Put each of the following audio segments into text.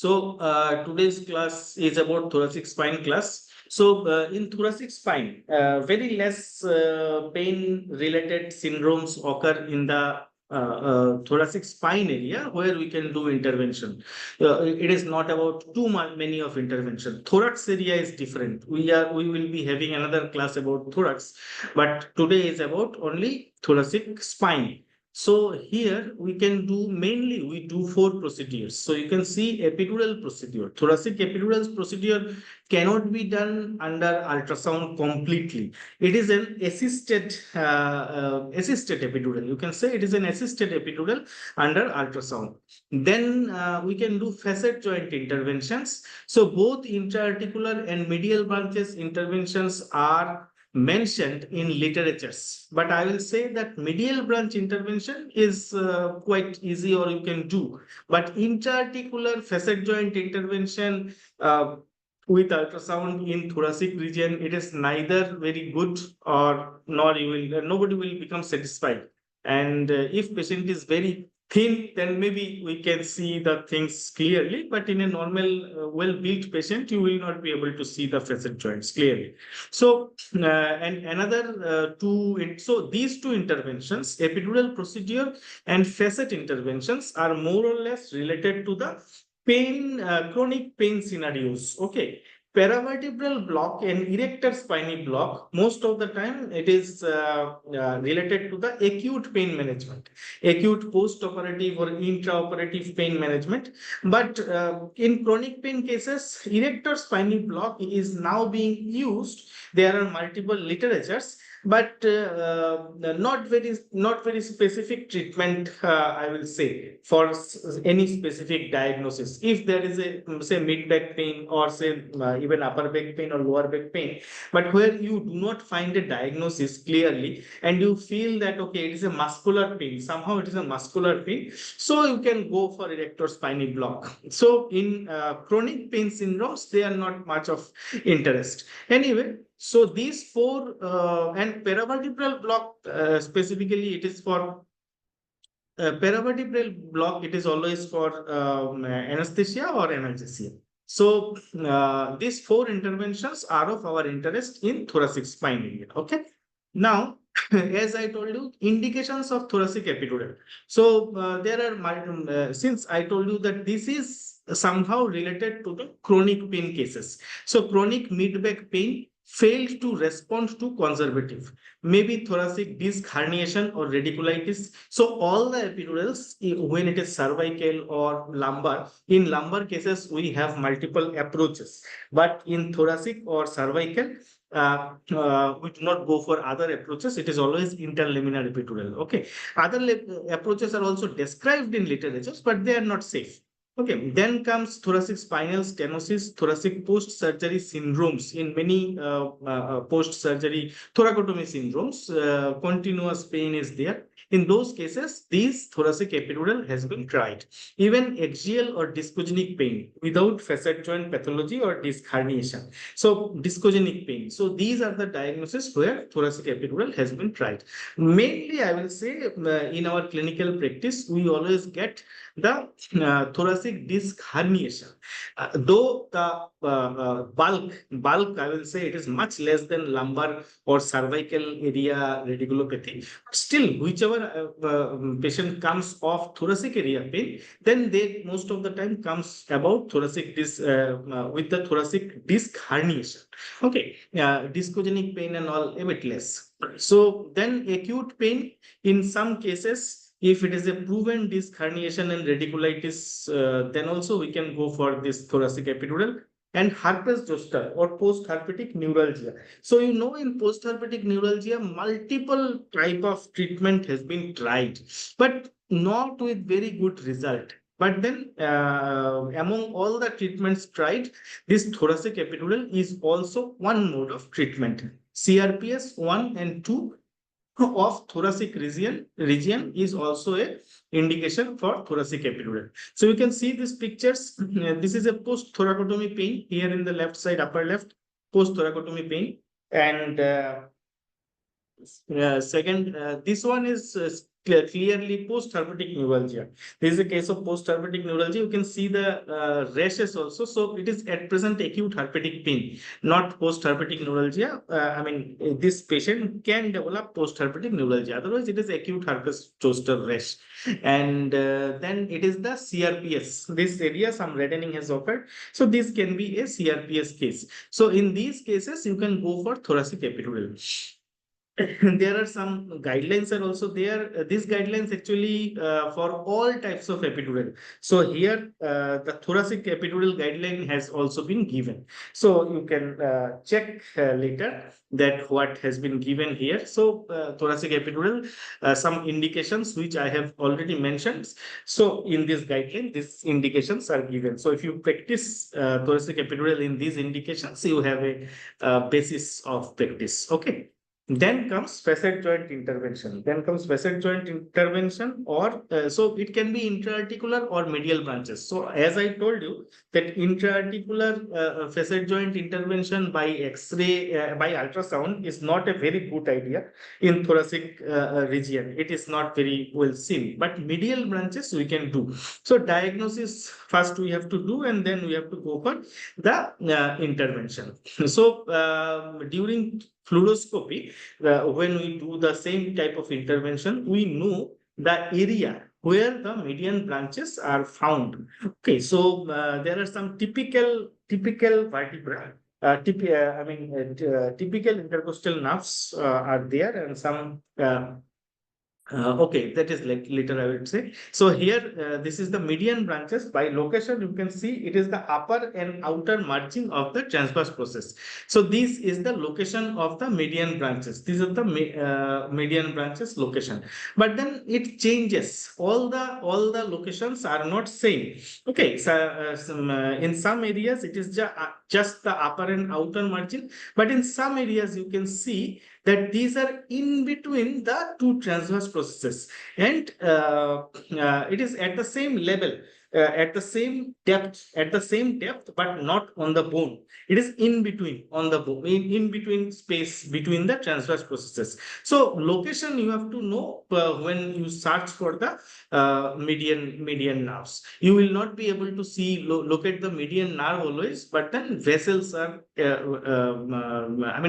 Today's class is about thoracic spine class. In thoracic spine, very less pain-related syndromes occur in the thoracic spine area where we can do intervention. It is not about many of intervention. Thorax area is different. We will be having another class about thorax, but today is about only thoracic spine. So here we can do mainly we do 4 procedures. So you can see epidural procedure. Thoracic epidural procedure cannot be done under ultrasound completely. It is an assisted epidural. You can say it is an assisted epidural under ultrasound. Then we can do facet joint interventions. So both intra-articular and medial branches interventions are mentioned in literatures, but I will say that medial branch intervention is quite easy or you can do, but intra-articular facet joint intervention with ultrasound in thoracic region, it is neither very good or nor you will nobody will become satisfied. And if patient is very thin, then maybe we can see the things clearly, but in a normal well-built patient, you will not be able to see the facet joints clearly. And another so these two interventions, epidural procedure and facet interventions, are more or less related to the chronic pain scenarios. Okay. Paravertebral block and erector spiny block, most of the time it is related to the acute pain management, acute post-operative or intraoperative pain management. But in chronic pain cases, erector spiny block is now being used. There are multiple literatures, but not very specific treatment, I will say, for any specific diagnosis. If there is a say mid back pain or say even upper back pain or lower back pain, but where you do not find a diagnosis clearly and you feel that okay, it is a muscular pain, somehow it is a muscular pain, so you can go for erector spiny block. So in chronic pain syndromes, they are not much of interest anyway. So these 4 and paravertebral block, specifically it is for paravertebral block, it is always for anesthesia or analgesia. So these 4 interventions are of our interest in thoracic spine area. Okay. Now, as I told you, indications of thoracic epidural. So there are since I told you that this is somehow related to the chronic pain cases. So chronic mid-back pain failed to respond to conservative, maybe thoracic disc herniation or radiculitis. So all the epidurals, when it is cervical or lumbar, in lumbar cases, we have multiple approaches. But in thoracic or cervical, we do not go for other approaches. It is always interlaminar epidural. Okay. Other approaches are also described in literatures, but they are not safe. Okay, then comes thoracic spinal stenosis, thoracic post-surgery syndromes. In many post-surgery thoracotomy syndromes, continuous pain is there. In those cases, these thoracic epidural has been tried. Even axial or discogenic pain without facet joint pathology or disc herniation. So discogenic pain. So these are the diagnoses where thoracic epidural has been tried. Mainly, I will say in our clinical practice, we always get the thoracic disc herniation. Though the bulk, I will say it is much less than lumbar or cervical area radiculopathy. Still, whichever patient comes off thoracic area pain, then they most of the time comes about thoracic disc with the thoracic disc herniation. Okay, discogenic pain and all a bit less. So then acute pain in some cases. If it is a proven disc herniation and radiculitis, then also we can go for this thoracic epidural. And herpes zoster or post-herpetic neuralgia. So in post-herpetic neuralgia, multiple type of treatment has been tried, but not with very good result. But then among all the treatments tried, this thoracic epidural is also one mode of treatment. CRPS 1 and 2 of thoracic region is also a indication for thoracic epidural. So you can see these pictures. This is a post thoracotomy pain here in the left side, upper left, post thoracotomy pain. And second, this one is clearly post-herpetic neuralgia. This is a case of post-herpetic neuralgia. You can see the rashes also. So it is at present acute herpetic pain, not post-herpetic neuralgia. This patient can develop post-herpetic neuralgia. Otherwise, it is acute herpes zoster rash. And then it is the CRPS. This area, some reddening has occurred. So this can be a CRPS case. So in these cases, you can go for thoracic epidural. There are some guidelines are also there. These guidelines actually for all types of epidural. So here the thoracic epidural guideline has also been given. So you can check later that what has been given here. So thoracic epidural, some indications which I have already mentioned. So in this guideline, these indications are given. So if you practice thoracic epidural in these indications, you have a basis of practice. Okay. Then comes facet joint intervention. Or so it can be intra-articular or medial branches. So as I told you that intra-articular facet joint intervention by X-ray, by ultrasound is not a very good idea in thoracic region. It is not very well seen, but medial branches we can do. So diagnosis first we have to do, and then we have to go for the intervention. So during fluoroscopy, when we do the same type of intervention, we know the area where the median branches are found. Okay, so there are some typical vertebra. Typical intercostal nerves are there, and some okay, that is like later I would say. So here, this is the median branches. By location, you can see it is the upper and outer margin of the transverse process. So this is the location of the median branches. These are the median branches location. But then it changes. All the locations are not same. Okay, so in some areas it is just the upper and outer margin. But in some areas you can see that these are in between the two transverse processes, and it is at the same level, at the same depth, but not on the bone. It is in between on the bone, in between space between the transverse processes. So location you have to know when you search for the median nerves. You will not be able to see locate the median nerve always, but then vessels are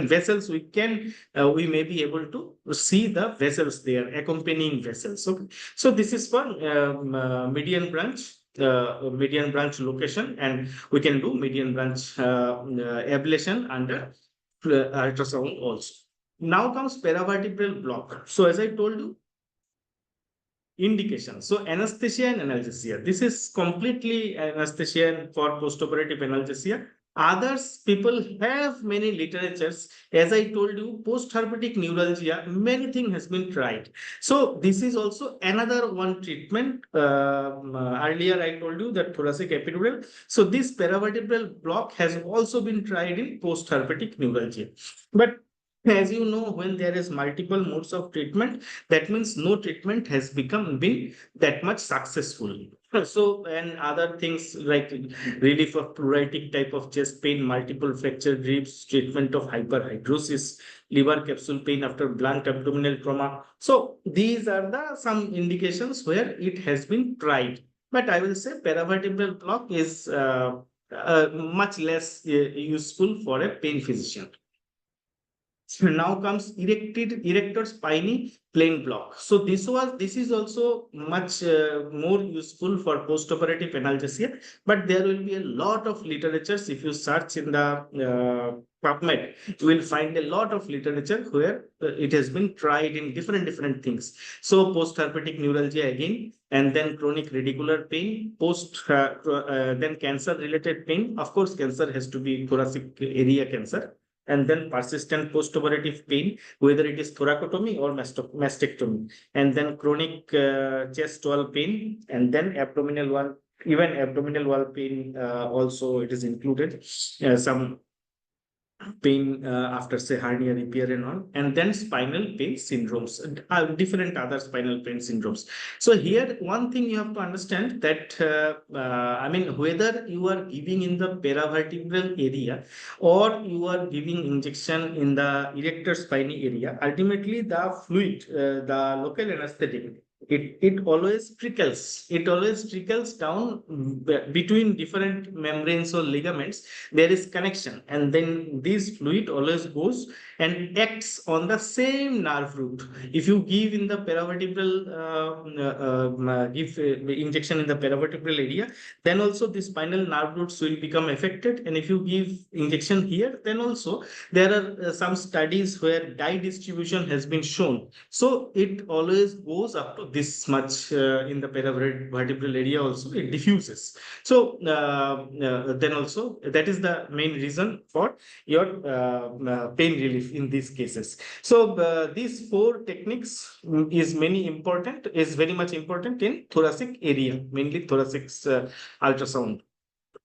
vessels we may be able to see the vessels there, accompanying vessels. So this is for median branch location, and we can do median branch ablation under ultrasound also. Now comes paravertebral block. So as I told you, indication. So anesthesia and analgesia. This is completely anesthesia for postoperative analgesia. Others, people have many literatures. As I told you, post-herpetic neuralgia, many things has been tried. So this is also another one treatment. Earlier I told you that thoracic epidural. So this paravertebral block has also been tried in post-herpetic neuralgia. But as you know, when there is multiple modes of treatment, that means no treatment has been that much successful. So, and other things like relief of pleuritic type of chest pain, multiple fracture ribs, treatment of hyperhidrosis, liver capsule pain after blunt abdominal trauma. So these are the some indications where it has been tried. But I will say paravertebral block is much less useful for a pain physician. So now comes erector spiny plane block. So this is also much more useful for postoperative analgesia, but there will be a lot of literatures. If you search in the PubMed, you will find a lot of literature where it has been tried in different things. So post-herpetic neuralgia again, and then chronic radicular pain, then cancer-related pain. Of course, cancer has to be thoracic area cancer, and then persistent postoperative pain, whether it is thoracotomy or mastectomy, and then chronic chest wall pain, and then abdominal wall, even abdominal wall pain also it is included. Some pain after say hernia repair and all, and then spinal pain syndromes, different other spinal pain syndromes. So here one thing you have to understand that I mean whether you are giving in the paravertebral area or you are giving injection in the erector spinae area, ultimately the fluid, the local anesthetic, it always trickles down between different membranes or ligaments. There is connection, and then this fluid always goes and acts on the same nerve root. If you give in the paravertebral give injection in the paravertebral area, then also the spinal nerve roots will become affected. And if you give injection here, then also there are some studies where dye distribution has been shown. So it always goes up to this much in the paravertebral area also, it diffuses. So then also that is the main reason for your pain relief in these cases. So these four techniques is very much important in thoracic area, mainly thoracic ultrasound.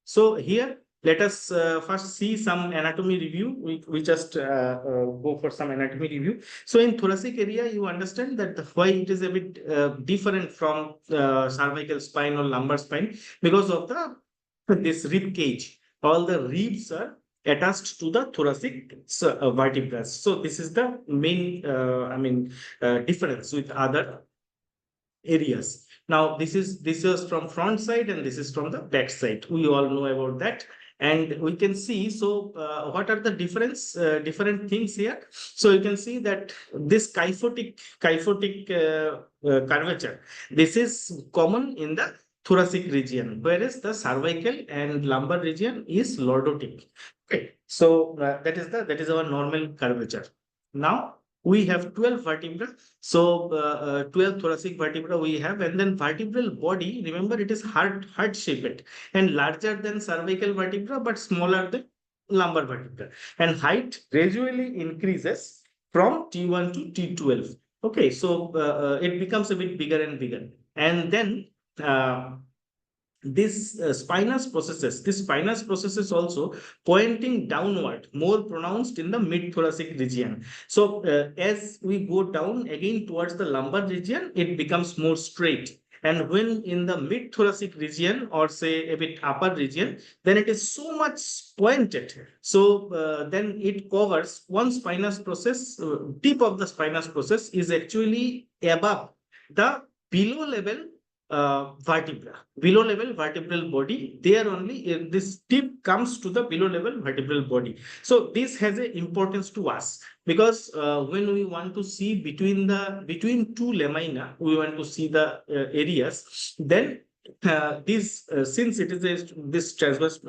So here, let us first see some anatomy review. We just go for some anatomy review. So in thoracic area, you understand that why it is a bit different from cervical spine or lumbar spine, because of the this rib cage. All the ribs are attached to the thoracic vertebrae. So this is the main, difference with other areas. Now this is from front side and this is from the back side. We all know about that, and we can see. So what are the different things here? So you can see that this kyphotic curvature, this is common in the thoracic region, whereas the cervical and lumbar region is lordotic. Okay, so that is our normal curvature. Now we have 12 vertebrae. So 12 thoracic vertebra we have, and then vertebral body, remember it is heart shaped and larger than cervical vertebra but smaller than lumbar vertebra, and height gradually increases from T1 to T12. Okay, so it becomes a bit bigger and bigger, and then uh, this spinous processes also pointing downward, more pronounced in the mid thoracic region. So as we go down again towards the lumbar region, it becomes more straight. And when in the mid thoracic region, or say a bit upper region, then it is so much pointed. So then it covers one spinous process. Tip of the spinous process is actually above the below level below level vertebral body. There only this tip comes to the below level vertebral body. So this has a importance to us, because when we want to see between two lamina, we want to see the areas, then this since it is this transverse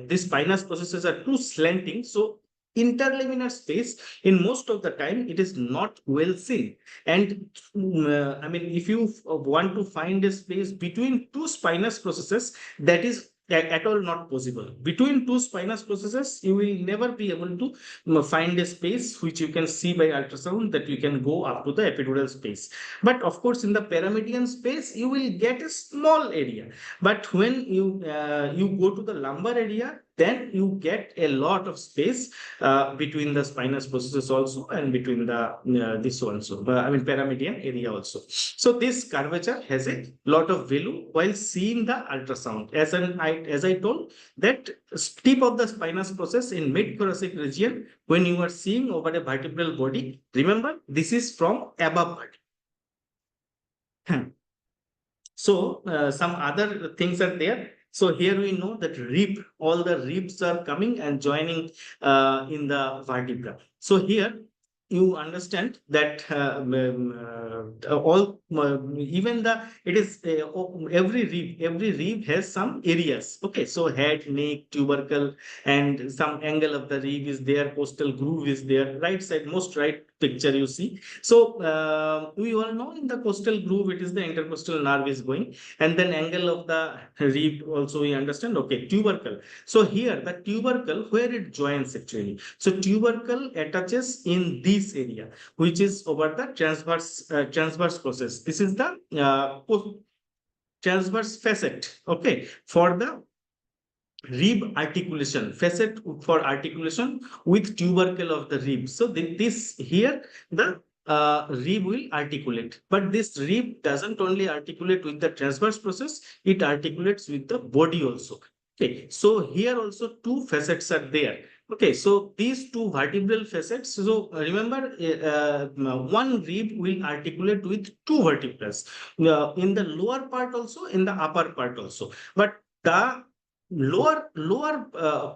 this spinous processes are too slanting, so interlaminar space in most of the time it is not well seen. And if you want to find a space between two spinous processes, that is at all not possible. Between two spinous processes, you will never be able to find a space which you can see by ultrasound, that you can go up to the epidural space. But of course, in the paramedian space, you will get a small area. But when you go to the lumbar area, then you get a lot of space between the spinous processes also, and between the this also, paramedian area also. So this curvature has a lot of value while seeing the ultrasound. As I told, that tip of the spinous process in mid thoracic region, when you are seeing over a vertebral body, remember this is from above body. So some other things are there. So here we know that all the ribs are coming and joining in the vertebra. So here you understand that all even the it is every rib has some areas. Okay, so head, neck, tubercle, and some angle of the rib is there. Costal groove is there. Right side, most right picture you see. So we all know in the costal groove it is the intercostal nerve is going, and then angle of the rib also we understand. Okay, tubercle. So here the tubercle, where it joins actually. So tubercle attaches in this area, which is over the transverse process. This is the transverse facet. Okay, for the rib articulation, facet for articulation with tubercle of the rib. So this here the rib will articulate, but this rib doesn't only articulate with the transverse process, it articulates with the body also. Okay, so here also two facets are there. Okay, so these two vertebral facets. So remember, one rib will articulate with two vertebrae in the lower part also, in the upper part also. But the lower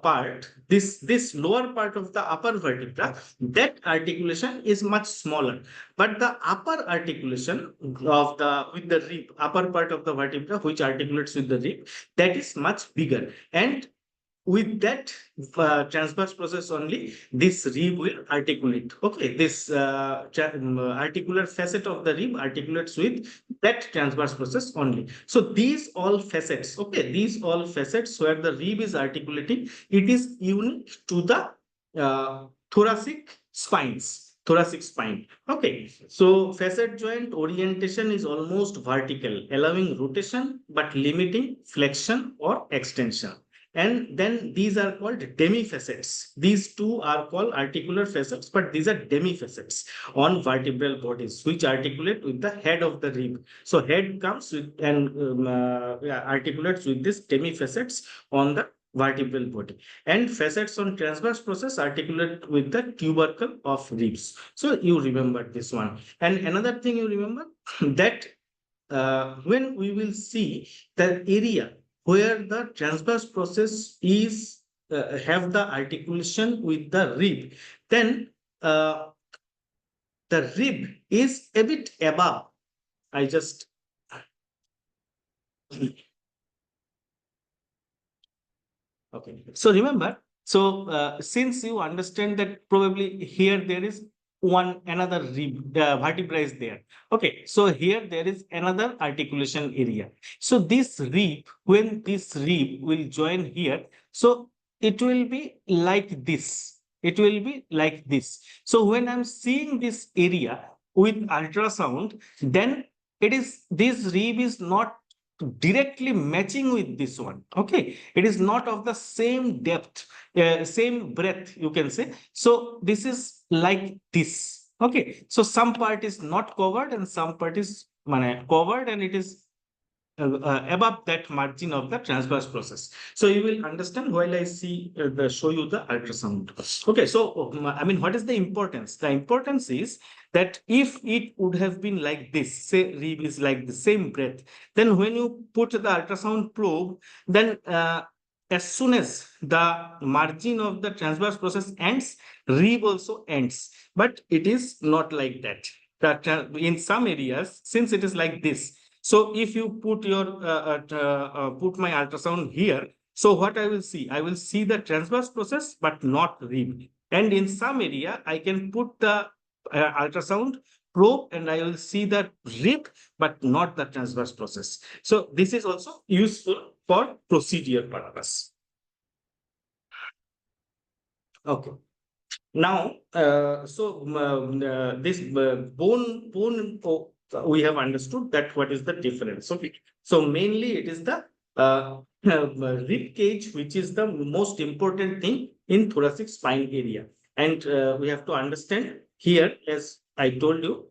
part, this lower part of the upper vertebra, that articulation is much smaller, but the upper articulation of the with the rib, upper part of the vertebra which articulates with the rib, that is much bigger, and with that transverse process only this rib will articulate. Okay, this articular facet of the rib articulates with that transverse process only. So these all facets, okay, these all facets where the rib is articulating, it is unique to the thoracic spine. Okay, so facet joint orientation is almost vertical, allowing rotation but limiting flexion or extension. And then these are called demifacets. These two are called articular facets, but these are demifacets on vertebral bodies which articulate with the head of the rib. So head comes with and yeah, articulates with these demifacets on the vertebral body, and facets on transverse process articulate with the tubercle of ribs. So you remember this one. And another thing you remember that when we will see the area where the transverse process is have the articulation with the rib, then the rib is a bit above. I just okay. So remember, so since you understand that probably here there is one another rib, the vertebra is there. Okay, so here there is another articulation area. So this rib, when this rib will join here, so it will be like this. It will be like this. So when I'm seeing this area with ultrasound, then it is this rib is not directly matching with this one. Okay, it is not of the same depth, same breadth, you can say. So this is like this. Okay, so some part is not covered and some part is covered, and it is above that margin of the transverse process. So you will understand while I see the show you the ultrasound. Okay, so I mean, what is the importance? The importance is that if it would have been like this, say rib is like the same breadth, then when you put the ultrasound probe, then as soon as the margin of the transverse process ends, rib also ends. But it is not like that. That in some areas, since it is like this, so if you put your put my ultrasound here, so what I will see? I will see the transverse process, but not rib. And in some area, I can put the ultrasound probe and I will see the rib, but not the transverse process. So this is also useful for procedure purpose. Okay. Now, this bone, we have understood that what is the difference. Okay. So mainly it is the rib cage, which is the most important thing in thoracic spine area. And we have to understand here, as I told you,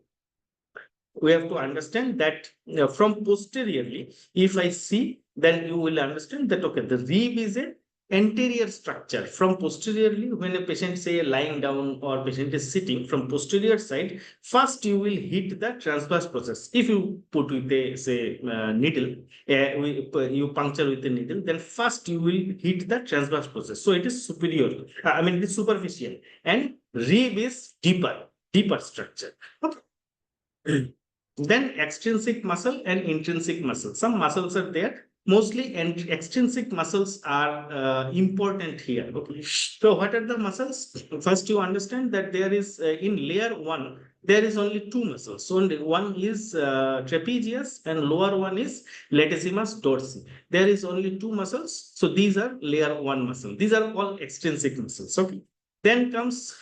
we have to understand that from posteriorly, if I see, then you will understand that, okay, the rib is a anterior structure. From posteriorly, when a patient say lying down or patient is sitting, from posterior side, first you will hit the transverse process. If you put with a say needle, you puncture with a needle, then first you will hit the transverse process. So it is superior. I mean, it is superficial, and rib is deeper structure. Okay. Then extrinsic muscle and intrinsic muscle. Some muscles are there. Mostly extrinsic muscles are important here. Okay. So what are the muscles? First, you understand that there is in layer 1, there is only two muscles. So only one is trapezius and lower one is latissimus dorsi. There is only two muscles. So these are layer 1 muscle. These are all extrinsic muscles. Okay. Then comes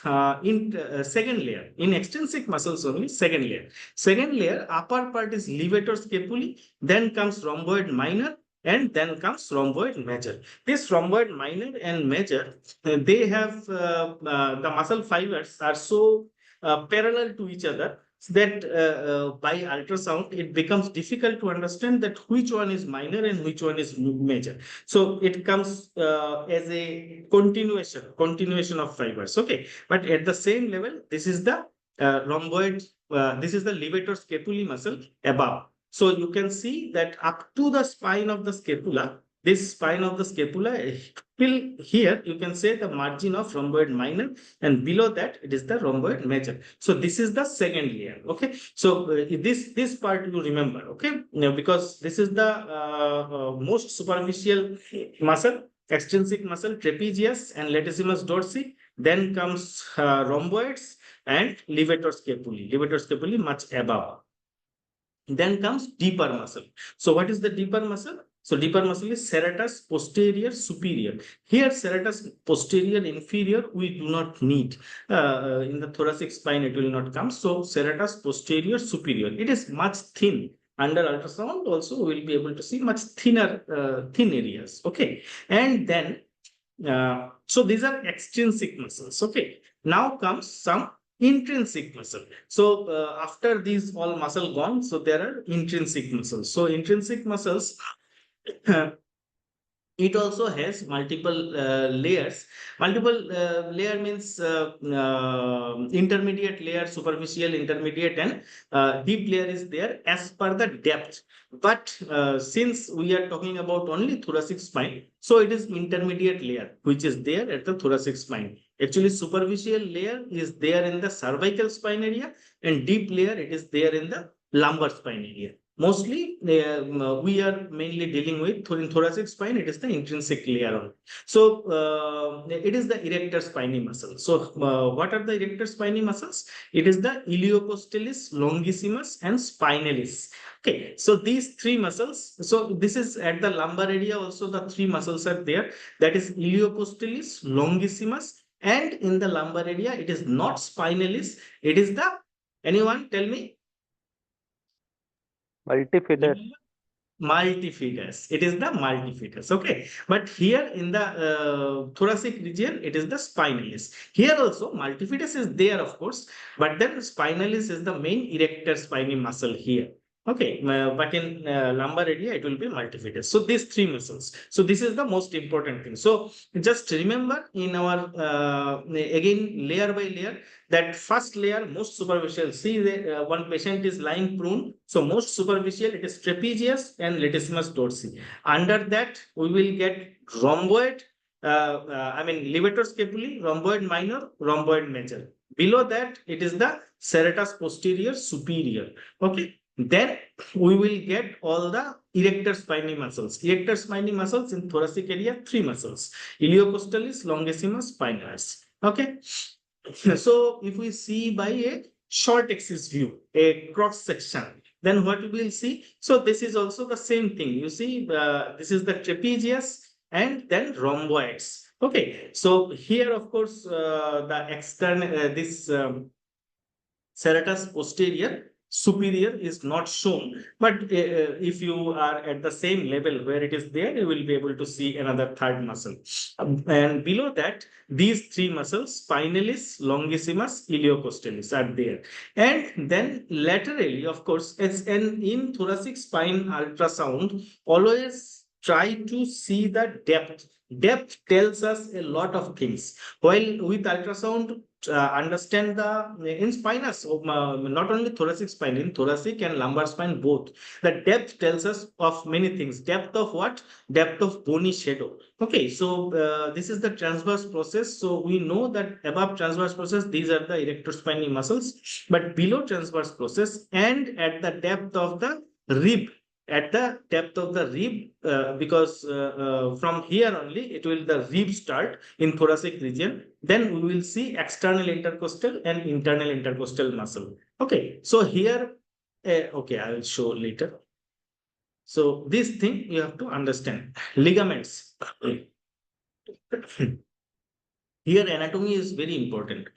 in second layer. In extrinsic muscles only, second layer. Second layer, upper part is levator scapulae. Then comes rhomboid minor. and then comes rhomboid major. This rhomboid minor and major, they have the muscle fibers are so parallel to each other that by ultrasound it becomes difficult to understand that which one is minor and which one is major. So it comes as a continuation of fibers. Okay, but at the same level, this is the rhomboid. This is the levator scapulae muscle above. So you can see that up to the spine of the scapula, this spine of the scapula, till here you can say the margin of rhomboid minor, and below that it is the rhomboid major. So this is the second layer. Okay, so this part you remember. Okay, now, because this is the most superficial muscle, extrinsic muscle, trapezius and latissimus dorsi. Then comes rhomboids and levator scapulae. Levator scapulae much above. Then comes deeper muscle. So what is the deeper muscle? So deeper muscle is serratus posterior superior. Here serratus posterior inferior we do not need. In the thoracic spine it will not come. So serratus posterior superior. It is much thin. Under ultrasound also we will be able to see much thinner thin areas. Okay. And then so these are extrinsic muscles. Okay. Now comes some intrinsic muscle. So after these all muscle gone, so there are intrinsic muscles. So intrinsic muscles, it also has multiple layers. Multiple layer means intermediate layer, superficial, intermediate, and deep layer is there as per the depth. But since we are talking about only thoracic spine, so it is intermediate layer which is there at the thoracic spine. Actually, superficial layer is there in the cervical spine area, and deep layer it is there in the lumbar spine area. Mostly, we are mainly dealing with in thoracic spine, it is the intrinsic layer. So, it is the erector spinae muscle. So, what are the erector spinae muscles? It is the iliocostalis, longissimus, and spinalis. Okay, so these three muscles. So, this is at the lumbar area also, the three muscles are there. That is iliocostalis, longissimus, and in the lumbar area, it is not spinalis. It is the, anyone tell me? Multifidus. Multifidus. It is the multifidus. Okay. But here in the thoracic region, it is the spinalis. Here also, multifidus is there, of course, but then spinalis is the main erector spinae muscle here. Okay, but in lumbar area, it will be multifidus. So these three muscles. So this is the most important thing. So just remember in our, again, layer by layer, that first layer, most superficial. See, one patient is lying prone. So most superficial, it is trapezius and latissimus dorsi. Under that, we will get rhomboid, levator scapulae, rhomboid minor, rhomboid major. Below that, it is the serratus posterior superior. Okay. Then we will get all the erector spinae muscles. Erector spinae muscles in thoracic area, three muscles: iliocostalis, longissimus, spinalis. Okay. So if we see by a short axis view, a cross section, then what we will see? So this is also the same thing. You see, this is the trapezius and then rhomboids. Okay. So here, of course, the external, this serratus posterior superior is not shown, but if you are at the same level where it is there, you will be able to see another third muscle. And below that, these three muscles, spinalis, longissimus, iliocostalis, are there. And then laterally, of course, as an in thoracic spine ultrasound, always try to see the depth. Depth tells us a lot of things. While with ultrasound, understand the in spinous, not only thoracic spine, in thoracic and lumbar spine both. The depth tells us of many things. Depth of what? Depth of bony shadow. Okay, so this is the transverse process. So we know that above transverse process, these are the erector spinae muscles, but below transverse process and at the depth of the rib, at the depth of the rib, because from here only it will the rib start in thoracic region. Then we will see external intercostal and internal intercostal muscle. Okay, so here, okay, I will show later. So this thing you have to understand. Ligaments. Here anatomy is very important.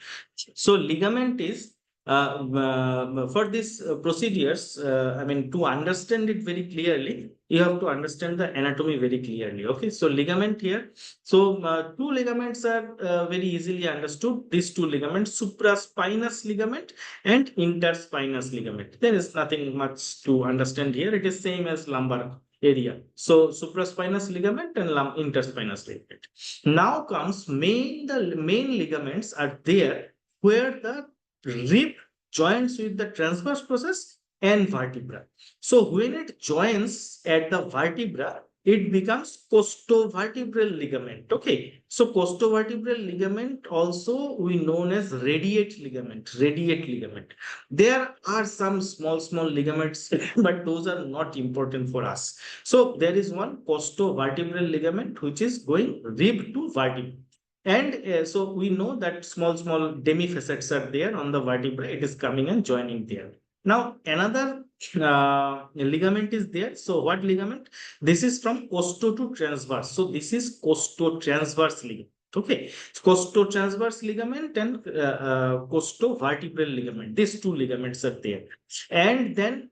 So ligament is For these procedures, I mean, to understand it very clearly, you have to understand the anatomy very clearly. Okay, so ligament here. So two ligaments are very easily understood. These two ligaments, supraspinous ligament and interspinous ligament. There is nothing much to understand here. It is same as lumbar area. So supraspinous ligament and interspinous ligament. Now comes the main ligaments are there where the rib joins with the transverse process and vertebra. So when it joins at the vertebra, it becomes costovertebral ligament. Okay. So costovertebral ligament also we known as radiate ligament. Radiate ligament. There are some small ligaments, but those are not important for us. So there is one costovertebral ligament which is going rib to vertebra. And so we know that small demifacets are there on the vertebrae. It is coming and joining there. Now another ligament is there. So what ligament? This is from costo to transverse. So this is costo-transverse ligament. Okay, costo-transverse ligament and costo-vertebral ligament. These two ligaments are there. And then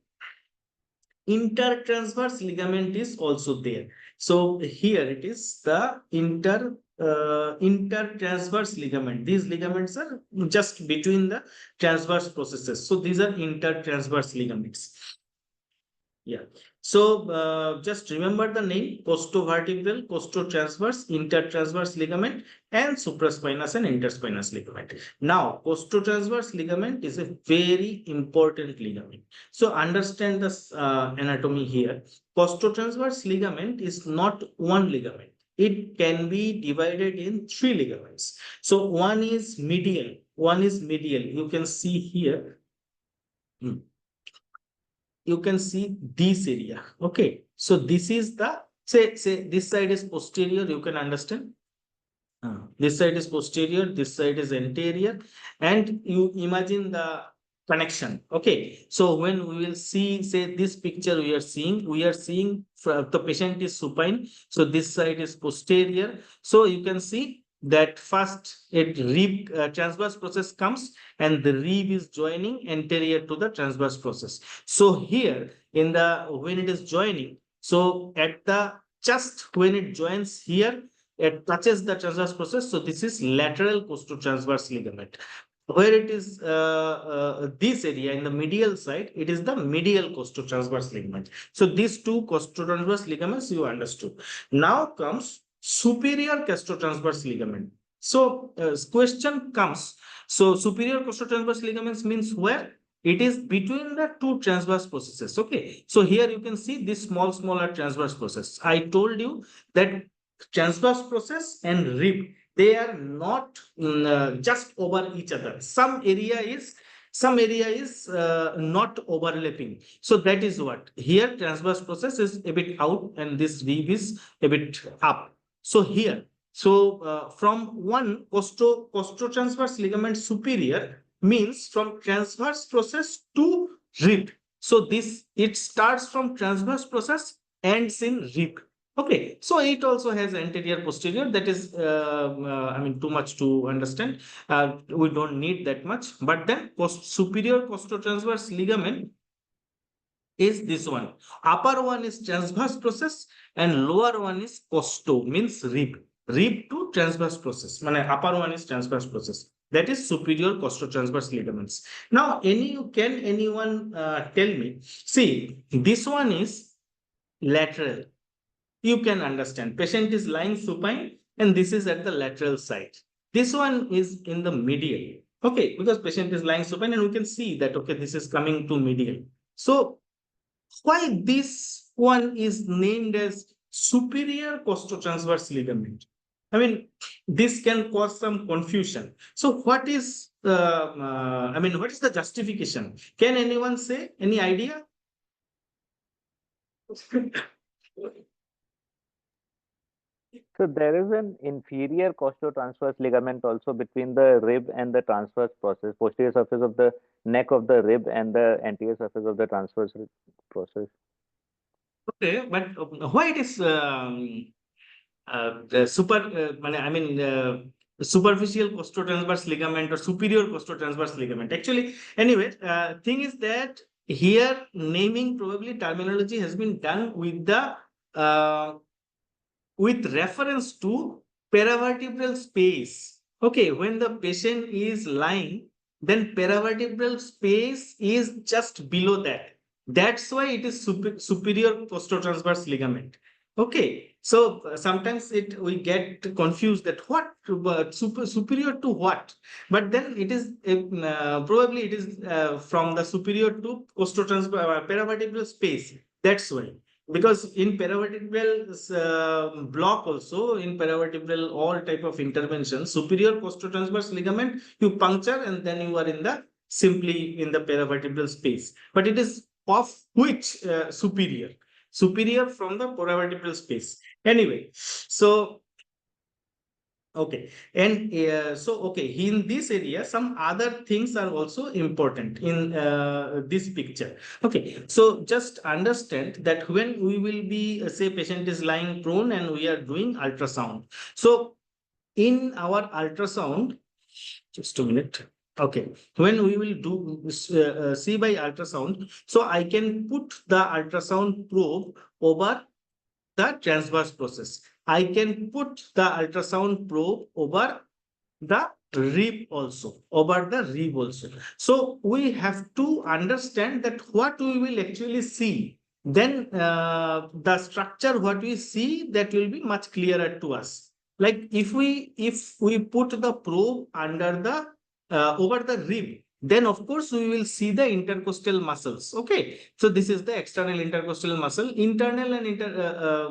intertransverse ligament is also there. So here it is the intertransverse ligament. These ligaments are just between the transverse processes. So these are intertransverse ligaments. Yeah. So just remember the name: costovertebral, costotransverse, intertransverse ligament, and supraspinous and interspinous ligament. Now, costotransverse ligament is a very important ligament. So understand this anatomy here. Costotransverse ligament is not one ligament. It can be divided in three ligaments. So one is medial. One is medial. You can see here. You can see this area. Okay, so this is the say this side is posterior. You can understand. This side is posterior, this side is anterior, and you imagine the connection. Okay, so when we will see, say this picture we are seeing the patient is supine. So this side is posterior. So you can see that first it rib transverse process comes and the rib is joining anterior to the transverse process. So here in the when it is joining, so at the just when it joins here, it touches the transverse process. So this is lateral costotransverse ligament. Where it is this area in the medial side, it is the medial costotransverse ligament. So these two costotransverse ligaments you understood. Now comes superior costotransverse ligament. So question comes. So superior costotransverse ligaments means where? It is between the two transverse processes. Okay. So here you can see this smaller transverse process. I told you that transverse process and rib, they are not just over each other. Some area is not overlapping. So that is what here transverse process is a bit out and this rib is a bit up. So here, so from one costotransverse ligament superior means from transverse process to rib. So this it starts from transverse process, ends in rib. Okay, so it also has anterior posterior. That is, I mean, too much to understand. We don't need that much. But then superior costotransverse ligament is this one. Upper one is transverse process and lower one is costo, means rib. Rib to transverse process. Upper one is transverse process. That is superior costotransverse ligaments. Now, can anyone tell me? See, this one is lateral. You can understand. Patient is lying supine and this is at the lateral side. This one is in the medial. Okay, because patient is lying supine and we can see that, okay, this is coming to medial. So why this one is named as superior costotransverse ligament? I mean, this can cause some confusion. So what is, what is the justification? Can anyone say, any idea? So there is an inferior costotransverse ligament also between the rib and the transverse process, posterior surface of the neck of the rib and the anterior surface of the transverse process. Okay, but why it is the super, superficial costotransverse ligament or superior costotransverse ligament. Actually, anyway, thing is that here naming probably terminology has been done with the with reference to paravertebral space. Okay, when the patient is lying, then paravertebral space is just below that. That's why it is superior costotransverse ligament. Okay, so sometimes it we get confused that what superior to what, but then it is probably it is from the superior to costotransverse paravertebral space. That's why, because in paravertebral block, also in paravertebral all type of intervention, superior costotransverse ligament you puncture and then you are in the simply in the paravertebral space, but it is of which superior from the paravertebral space. Anyway, so okay, and okay, in this area, some other things are also important in this picture. Okay, so just understand that when we will be, say, patient is lying prone and we are doing ultrasound. So in our ultrasound, just a minute. Okay, when we will do see by ultrasound, so I can put the ultrasound probe over the transverse process. I can put the ultrasound probe over the rib also, over the rib also. So we have to understand that what we will actually see. Then the structure what we see, that will be much clearer to us. Like if we put the probe under the over the rib, then of course we will see the intercostal muscles. Okay, so this is the external intercostal muscle. Internal and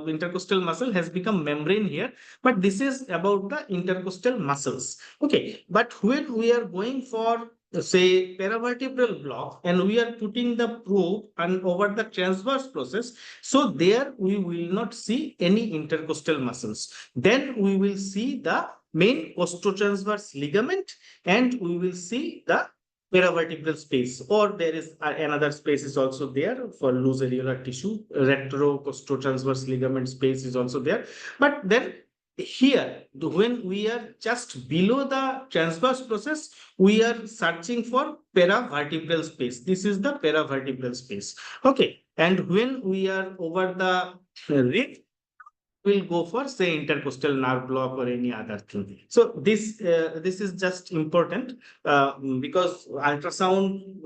intercostal muscle has become membrane here, but this is about the intercostal muscles. Okay, but when we are going for say paravertebral block and we are putting the probe and over the transverse process, so there we will not see any intercostal muscles. Then we will see the main costotransverse ligament and we will see the paravertebral space, or there is another space is also there for loose areolar tissue. Retrocostotransverse ligament space is also there. But then here, when we are just below the transverse process, we are searching for paravertebral space. This is the paravertebral space. Okay, and when we are over the rib, will go for say intercostal nerve block or any other thing. So this is just important because ultrasound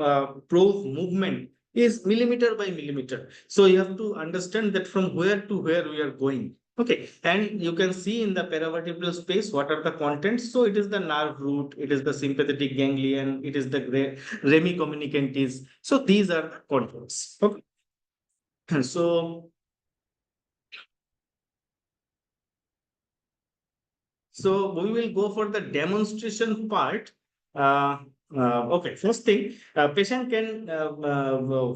probe movement is millimeter by millimeter. So you have to understand that from where to where we are going. Okay, and you can see in the paravertebral space what are the contents. So it is the nerve root, it is the sympathetic ganglion, it is the remi communicantes. So these are the contents. Okay, so So we will go for the demonstration part. Uh, okay, first thing, patient can,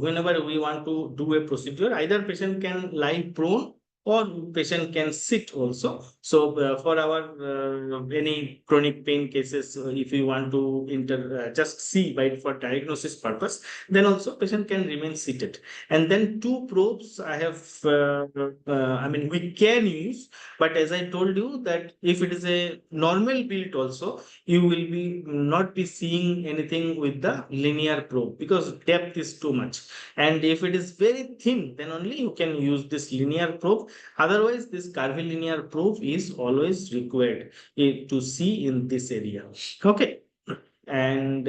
whenever we want to do a procedure, either patient can lie prone or patient can sit also. So for our any chronic pain cases, if we want to just see by for diagnosis purpose, then also patient can remain seated. And then two probes I have, I mean, we can use, but as I told you that if it is a normal build also, you will be not be seeing anything with the linear probe because depth is too much. And if it is very thin, then only you can use this linear probe. Otherwise, this curvilinear probe is always required to see in this area. Okay. And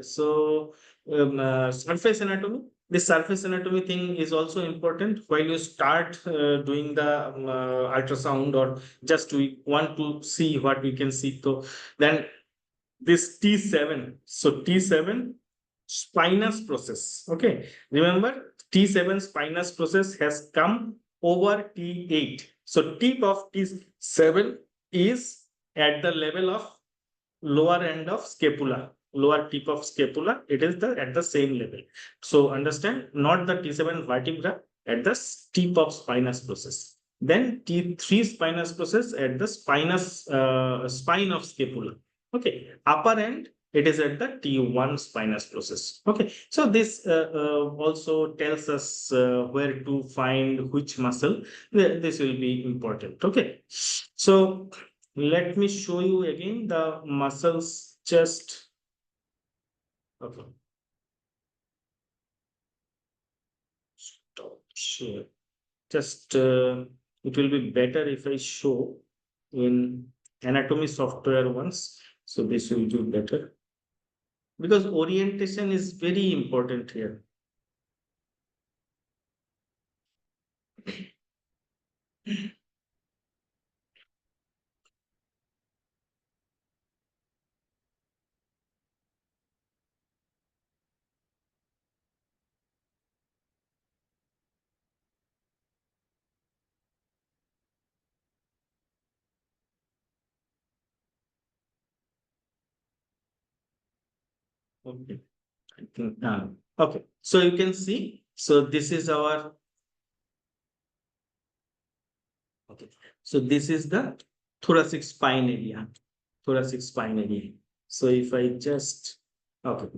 surface anatomy. This surface anatomy thing is also important while you start doing the ultrasound, or just we want to see what we can see. So then this T7. So T7 spinous process. Okay. Remember, T7 spinous process has come over T8. So tip of T7 is at the level of lower end of scapula, lower tip of scapula. It is the at the same level. So understand, not the T7 vertebra, at the tip of spinous process. Then T3 spinous process at the spine of scapula. Okay, upper end, it is at the T1 spinous process. Okay, so this also tells us where to find which muscle. This will be important. Okay, so let me show you again the muscles chest. Okay. Stop share. Just it will be better if I show in anatomy software once. So this will do better because orientation is very important here. Okay. I think, okay. So you can see, so this is our, okay. So this is the thoracic spine area, thoracic spine area. So if I just, okay.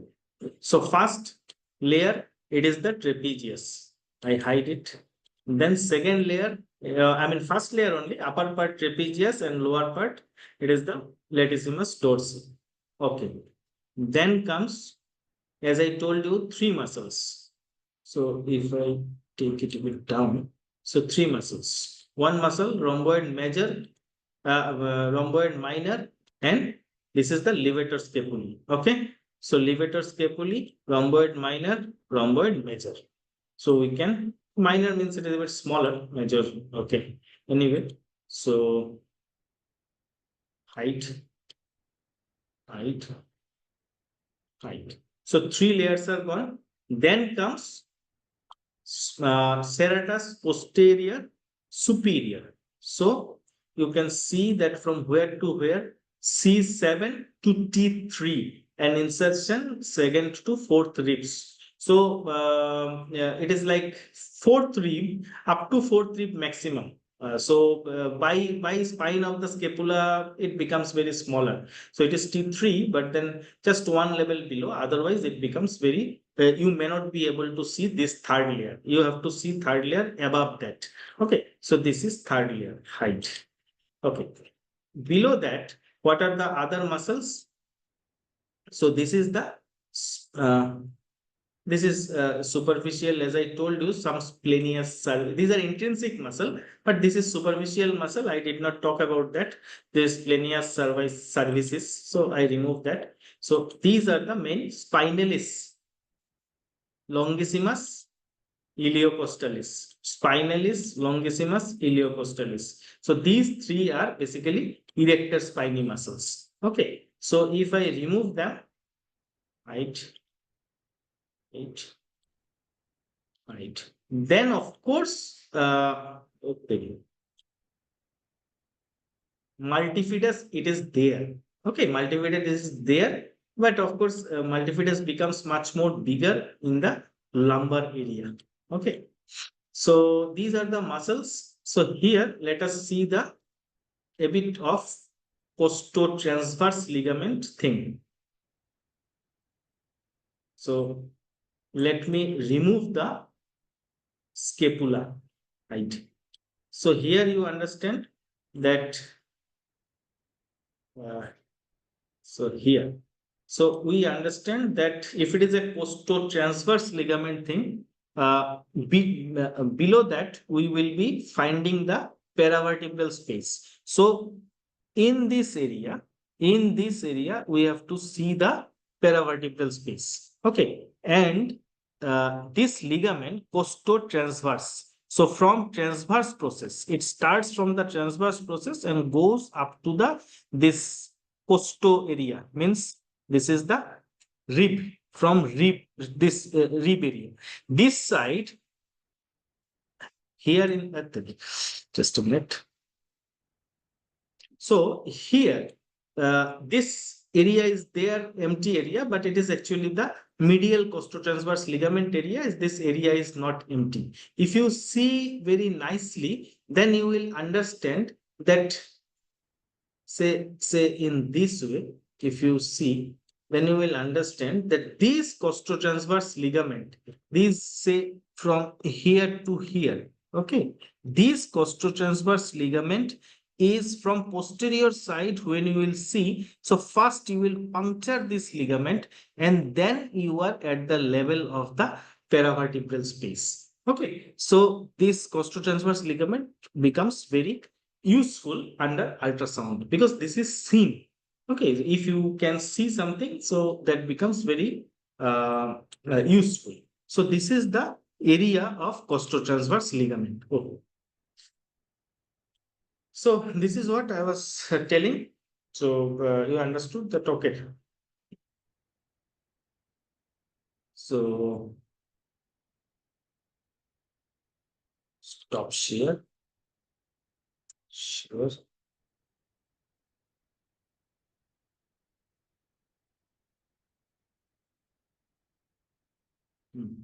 So first layer, it is the trapezius. I hide it. Then second layer, I mean first layer only, upper part trapezius and lower part, it is the latissimus dorsi. Okay. Then comes, as I told you, three muscles. So if I take it a bit down, so three muscles. One muscle, rhomboid major, rhomboid minor, and this is the levator scapulae. Okay. So levator scapulae, rhomboid minor, rhomboid major. So we can, minor means it is a bit smaller, major. Okay. Anyway, so height, height, height. So three layers are gone. Then comes serratus posterior superior. So you can see that from where to where, C7 to T3, and insertion second to fourth ribs. So yeah, it is like fourth rib up to fourth rib maximum. By spine of the scapula, it becomes very smaller. So it is T3, but then just one level below. Otherwise, it becomes very. You may not be able to see this third layer. You have to see third layer above that. Okay. So this is third layer height. Okay. Below that, what are the other muscles? So uh, this is superficial, as I told you, some splenius. These are intrinsic muscle, but this is superficial muscle. I did not talk about that. This splenius cervicis. So I remove that. So these are the main spinalis, longissimus, iliocostalis, spinalis, longissimus, iliocostalis. So these three are basically erector spiny muscles. Okay. So if I remove them, right, right, right. Then of course, okay, multifidus, it is there. Okay, multifidus is there, but of course, multifidus becomes much more bigger in the lumbar area. Okay, so these are the muscles. So here, let us see the a bit of costotransverse ligament thing. So let me remove the scapula, right? So here you understand that, uh, so here, so we understand that if it is a costotransverse ligament thing, below that we will be finding the paravertebral space. So in this area, we have to see the paravertebral space. Okay, and this ligament costotransverse. So from transverse process, it starts from the transverse process and goes up to the this costo area. Means this is the rib, from rib, this rib area. This side here in just a minute. So here, this area is there, empty area, but it is actually the medial costotransverse ligament area. Is this area is not empty. If you see very nicely, then you will understand that, say in this way, if you see, then you will understand that this costotransverse ligament, these say from here to here, okay, this costotransverse ligament is from posterior side. When you will see, so first you will puncture this ligament and then you are at the level of the paravertebral space. Okay, so this costotransverse ligament becomes very useful under ultrasound because this is seen. Okay, if you can see something, so that becomes very useful. So this is the area of costotransverse ligament. Oh. So this is what I was telling. So you understood that? Okay. So stop share. Sure. Hmm.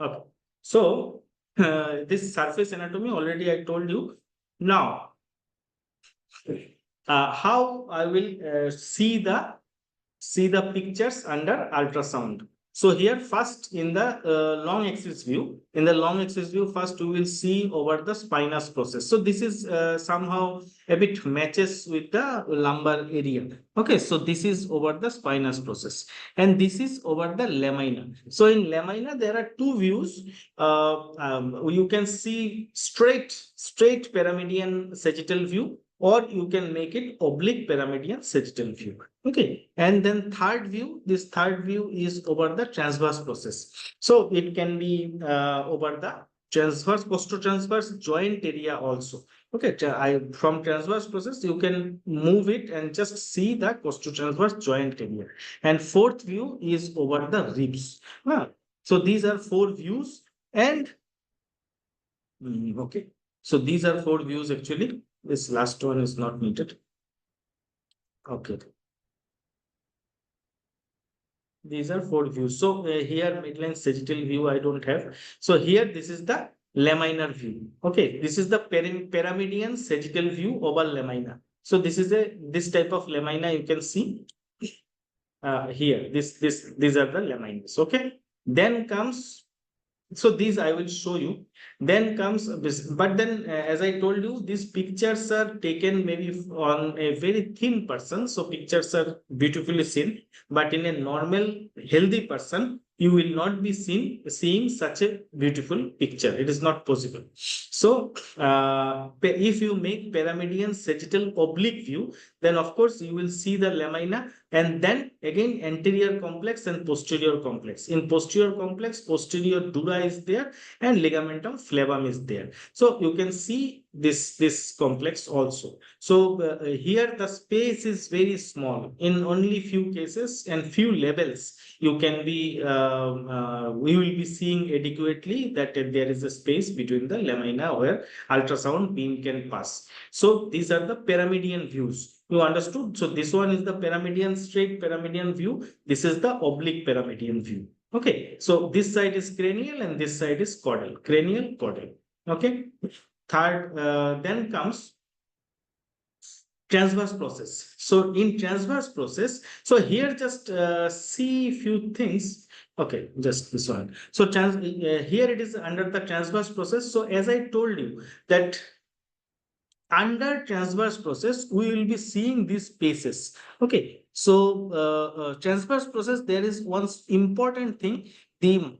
Okay. So this surface anatomy already I told you. Now, how I will see the pictures under ultrasound. So here first in the long axis view, first we will see over the spinous process. So this is somehow a bit matches with the lumbar area. Okay, so this is over the spinous process and this is over the lamina. So in lamina there are two views. You can see straight pyramidian sagittal view, or you can make it oblique pyramidian sagittal view. Okay, and then this third view is over the transverse process. So it can be over the transverse costotransverse joint area also. Okay, from transverse process you can move it and just see the costotransverse joint area. And fourth view is over the ribs. So these are four views and okay. So these are four views actually. This last one is not needed. Okay. These are four views. So here midline sagittal view I don't have. So here this is the laminar view. Okay, this is the pyramidian sagittal view over lamina. So this is this type of lamina you can see here. These are the laminas. Okay, then comes, so these I will show you. Then comes this, but then as I told you, these pictures are taken maybe on a very thin person, so pictures are beautifully seen, but in a normal healthy person you will not be seeing such a beautiful picture. It is not possible. So if you make pyramidian sagittal oblique view, then of course you will see the lamina and then again anterior complex and posterior complex. In posterior complex, posterior dura is there and ligamentum flavum is there. So you can see this complex also. So here the space is very small. In only few cases and few levels you can be we will be seeing adequately that there is a space between the lamina where ultrasound beam can pass. So these are the pyramidian views. You understood? So this one is the pyramidian, straight pyramidian view. This is the oblique pyramidian view. Okay, so this side is cranial and this side is caudal. Cranial, caudal. Okay. Third, then comes transverse process. So in transverse process, so here just see few things. Okay, just this one. So here it is under the transverse process. So as I told you that under transverse process we will be seeing these spaces. Okay, so transverse process, there is one important thing, the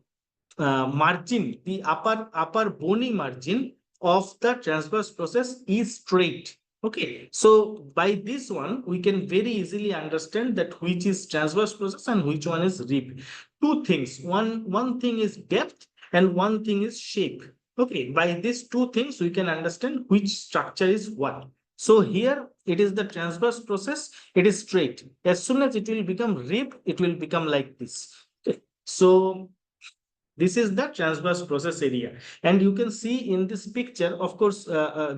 margin, the upper bony margin of the transverse process is straight. Okay, so by this one we can very easily understand that which is transverse process and which one is rib. Two things, one thing is depth and one thing is shape. Okay, by these two things we can understand which structure is what. So here it is the transverse process, it is straight. As soon as it will become rib, it will become like this. Okay. So this is the transverse process area, and you can see in this picture, of course,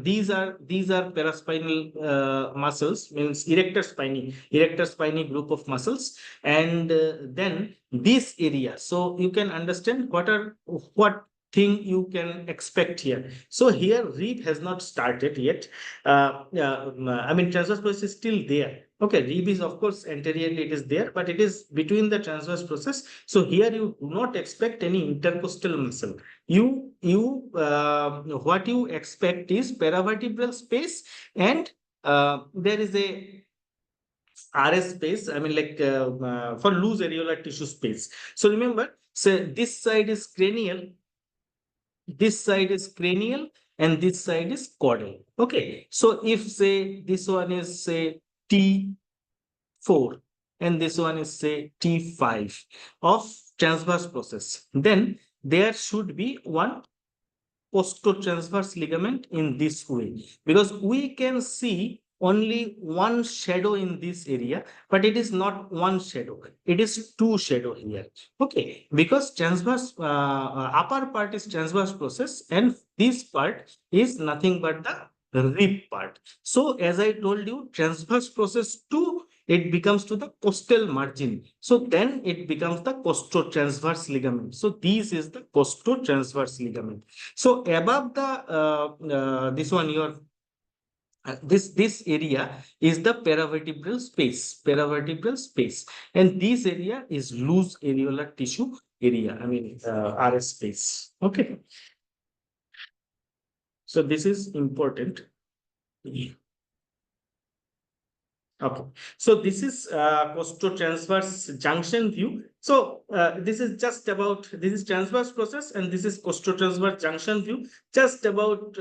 these are paraspinal muscles, means erector spiny group of muscles, and then this area. So you can understand what thing you can expect here. So here rib has not started yet. I mean transverse process is still there. Okay, rib is of course anteriorly it is there, but it is between the transverse process. So here you do not expect any intercostal muscle. What you expect is paravertebral space, and there is a RS space. I mean, like for loose areolar tissue space. So remember, so this side is cranial, this side is cranial, and this side is caudal. Okay, so if say this one is say T4 and this one is say T5 of transverse process, then there should be one costotransverse ligament in this way, because we can see only one shadow in this area, but it is not one shadow, it is two shadow here. Okay, because transverse upper part is transverse process and this part is nothing but the rib part. So as I told you, transverse process 2, it becomes to the costal margin. So then it becomes the costotransverse ligament. So this is the costotransverse ligament. So above the this one, your this area is the paravertebral space, and this area is loose areolar tissue area. I mean RS space. Okay, so this is important. Okay, so this is costotransverse junction view. So this is just about, this is transverse process and this is costotransverse junction view, just about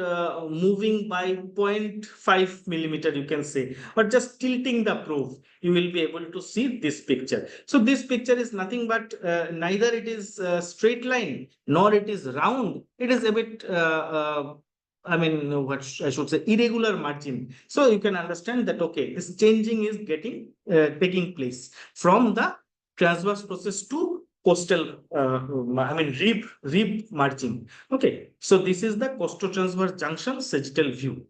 moving by 0.5 millimeter, you can say, or just tilting the probe, you will be able to see this picture. So this picture is nothing but neither it is straight line nor it is round. It is a bit I mean, what I should say, irregular margin. So you can understand that, okay, this changing is taking place from the transverse process to costal, I mean, rib margin. Okay, so this is the costotransverse junction sagittal view.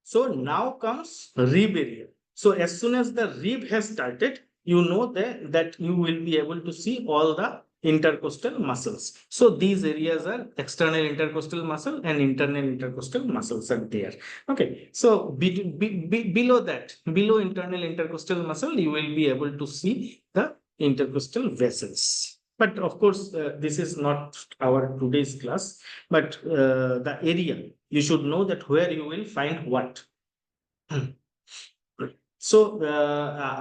So now comes rib area. So as soon as the rib has started, you know that you will be able to see all the intercostal muscles. So these areas are external intercostal muscle and internal intercostal muscles are there. Okay, so below that, below internal intercostal muscle, you will be able to see the intercostal vessels. But of course, this is not our today's class, but the area, you should know that where you will find what. So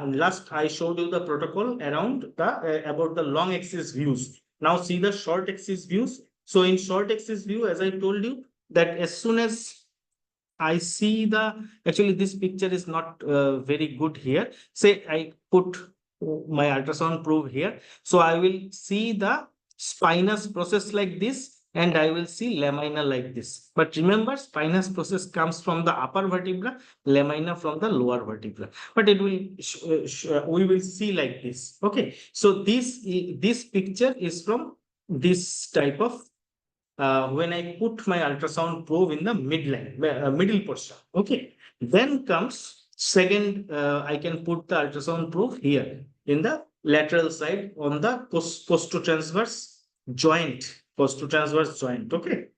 last I showed you the protocol around the about the long axis views. Now see the short axis views. So in short axis view, as I told you, that as soon as I see the, actually this picture is not very good here. Say I put my ultrasound probe here. So I will see the spinous process like this and I will see lamina like this. But remember, spinous process comes from the upper vertebra, lamina from the lower vertebra. But it will, we will see like this. Okay. So this picture is from this type of when I put my ultrasound probe in the midline, middle portion. Okay. Then comes second, I can put the ultrasound probe here in the lateral side on the costotransverse joint, costotransverse joint. Okay.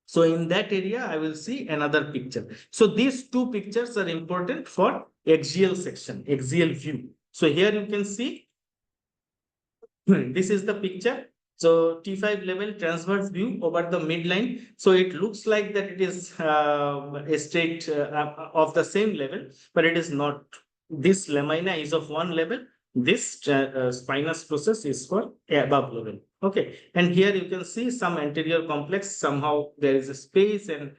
So in that area, I will see another picture. So these two pictures are important for axial section, axial view. So here you can see this is the picture. So T5 level transverse view over the midline. So it looks like that it is a straight of the same level, but it is not. This lamina is of one level. This spinous process is for above level. Okay. And here you can see some anterior complex. Somehow there is a space and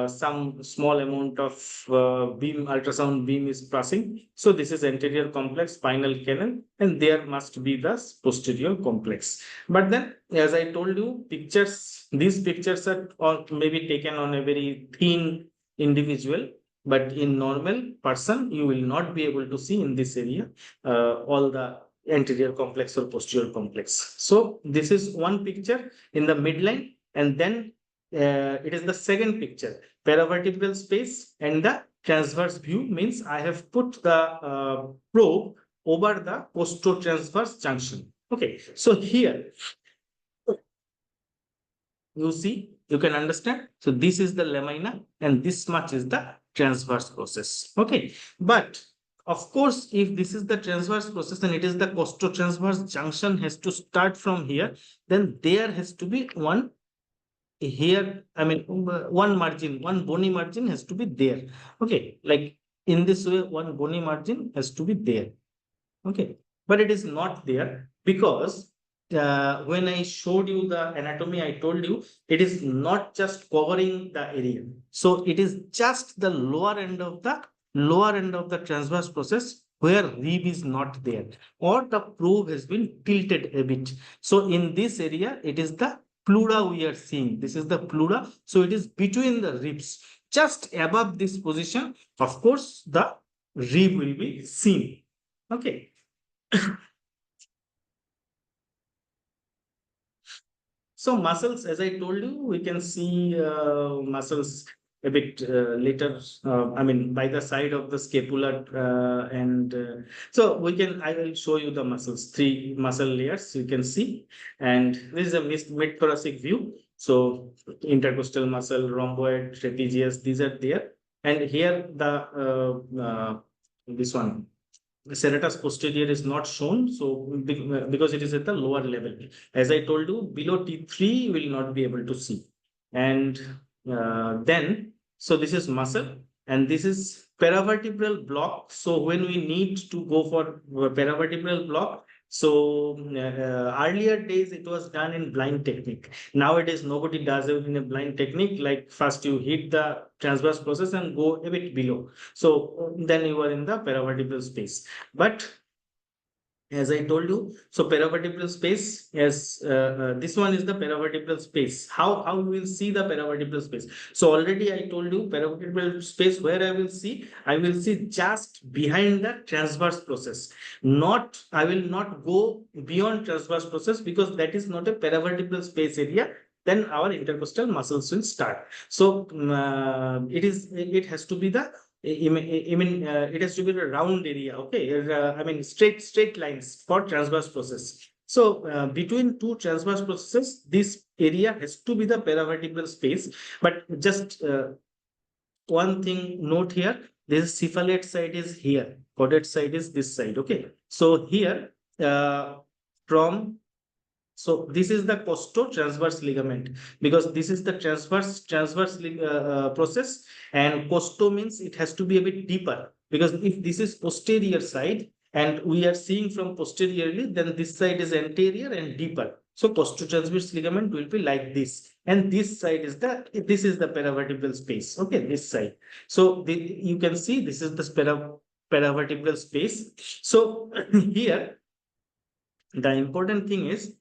some small amount of ultrasound beam is passing. So this is anterior complex, spinal canal, and there must be the posterior complex. But then, as I told you, these pictures are maybe taken on a very thin individual, but in normal person, you will not be able to see in this area all the anterior complex or posterior complex. So this is one picture in the midline, and then it is the second picture, paravertebral space and the transverse view means I have put the probe over the costotransverse junction. Okay, so here you see You can understand. So this is the lamina and this much is the transverse process. Okay. But of course, if this is the transverse process and it is the costotransverse junction has to start from here, then there has to be one here, I mean, one margin, one bony margin has to be there. Okay. Like in this way, one bony margin has to be there. Okay. But it is not there because when I showed you the anatomy, I told you it is not just covering the area. So it is just the lower end of the transverse process where rib is not there or the probe has been tilted a bit. So in this area, it is the pleura we are seeing. This is the pleura. So it is between the ribs. Just above this position, of course, the rib will be seen. Okay. So muscles, as I told you, we can see muscles a bit later. I mean, by the side of the scapula, and so we can. I will show you the muscles. Three muscle layers you can see, and this is a mid thoracic view. So intercostal muscle, rhomboid, trapezius, these are there, and here the this one serratus posterior is not shown, so because it is at the lower level. As I told you, below T3 you will not be able to see. And then, so this is muscle and this is paravertebral block. So when we need to go for paravertebral block, so earlier days it was done in blind technique. Nowadays nobody does it in a blind technique. Like first you hit the transverse process and go a bit below. So then you are in the paravertebral space. But as I told you, so paravertebral space, yes, this one is the paravertebral space. How we will see the paravertebral space? So already I told you paravertebral space where I will see just behind the transverse process. Not, I will not go beyond transverse process because that is not a paravertebral space area. Then our intercostal muscles will start. So it has to be the it has to be a round area. Okay. I mean, straight lines for transverse process. So between two transverse processes, this area has to be the paravertebral space. But just one thing note here, this cephalate side is here, caudate side is this side. Okay. So here from so this is the costo-transverse ligament because this is the transverse process, and costo means it has to be a bit deeper because if this is posterior side and we are seeing from posteriorly, then this side is anterior and deeper. So costo-transverse ligament will be like this, and this side is the paravertebral space. Okay, this side. So you can see this is the paravertebral space. So here the important thing is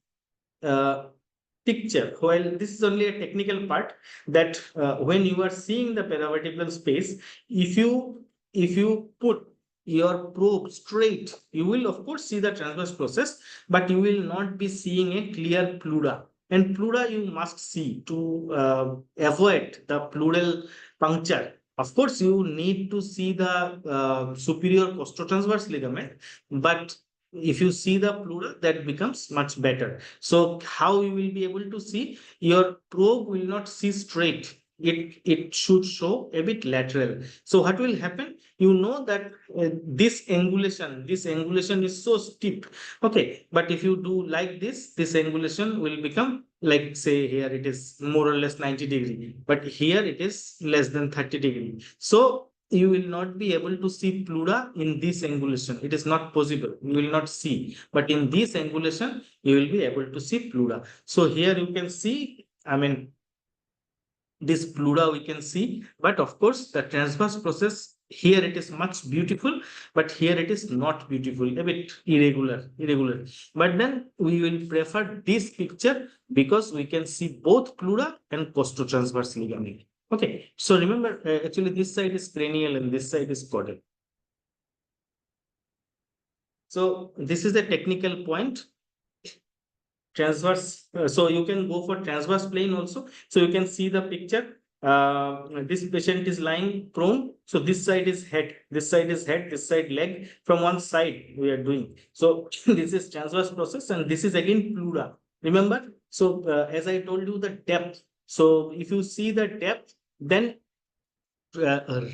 picture. While this is only a technical part, that when you are seeing the paravertebral space, if you put your probe straight, you will of course see the transverse process, but you will not be seeing a clear pleura. And pleura you must see to avoid the pleural puncture. Of course, you need to see the superior costotransverse ligament, but if you see the pleura, that becomes much better. So how you will be able to see? Your probe will not see straight. It should show a bit lateral. So what will happen? You know that this angulation is so steep. Okay, but if you do like this angulation will become like, say here it is more or less 90 degree, but here it is less than 30 degree. So you will not be able to see pleura in this angulation. It is not possible. You will not see. But in this angulation, you will be able to see pleura. So here you can see, I mean, this pleura we can see. But of course, the transverse process, here it is much beautiful, but here it is not beautiful, a bit irregular. But then we will prefer this picture because we can see both pleura and costotransverse ligament. Okay, so remember, actually this side is cranial and this side is caudal. So this is a technical point. Transverse, so you can go for transverse plane also. So you can see the picture. This patient is lying prone. So this side is head, this side is head, this side leg. From one side we are doing. So this is transverse process and this is again pleura. Remember? So as I told you, the depth. So if you see the depth, then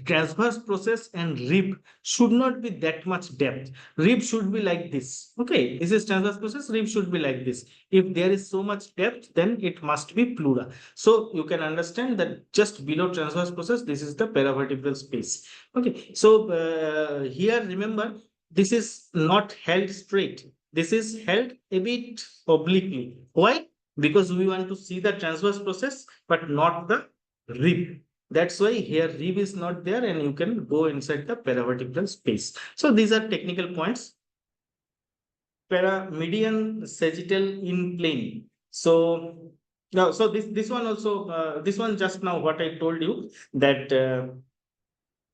transverse process and rib should not be that much depth. Rib should be like this. Okay, this is transverse process, rib should be like this. If there is so much depth, then it must be pleura. So you can understand that just below transverse process, this is the paravertebral space. Okay, so here remember, this is not held straight. This is held a bit obliquely. Why? Because we want to see the transverse process, but not the rib. That's why here rib is not there and you can go inside the paravertebral space. So these are technical points. Paramedian sagittal in plane. So now, so this one also, this one just now what I told you, that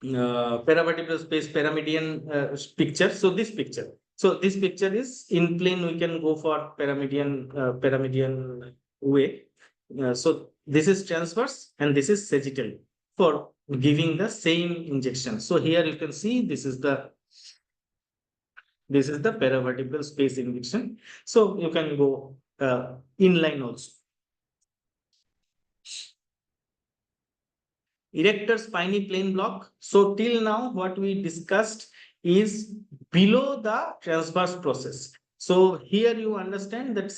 paravertebral space, paramedian picture. So this picture. So this picture is in plane. We can go for paramedian way. So this is transverse and this is sagittal for giving the same injection. So here you can see this is the paravertebral space injection. So you can go inline also. Erector spiny plane block. So till now, what we discussed is below the transverse process. So here you understand that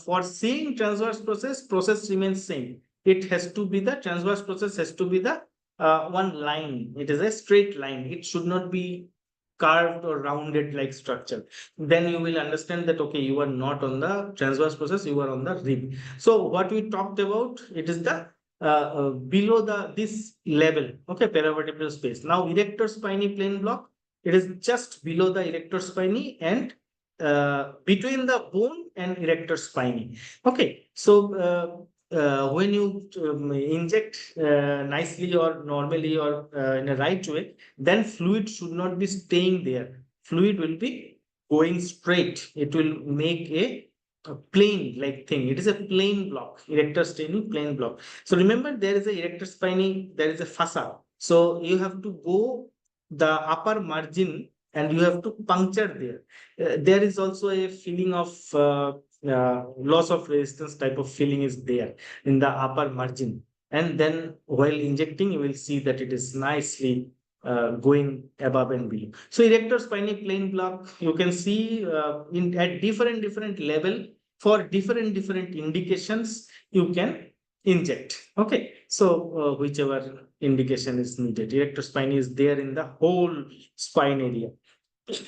for seeing transverse process remains same. It has to be the transverse process has to be the one line. It is a straight line. It should not be carved or rounded like structure. Then you will understand that okay, you are not on the transverse process, you are on the rib. So what we talked about, it is the below the this level, okay, paravertebral space. Now erector spiny plane block, it is just below the erector spiny and between the bone and erector spiny. Okay, so when you inject nicely or normally or in a right way, then fluid should not be staying there. Fluid will be going straight. It will make a plane like thing. It is a plane block, erector spiny plane block. So remember, there is a erector spiny, there is a fossa. So you have to go the upper margin and you have to puncture there. There is also a feeling of loss of resistance type of feeling is there in the upper margin. And then while injecting, you will see that it is nicely going above and below. So erector spiny plane block, you can see in at different level for different indications you can inject. Okay, so whichever indication is needed, erector spine is there in the whole spine area.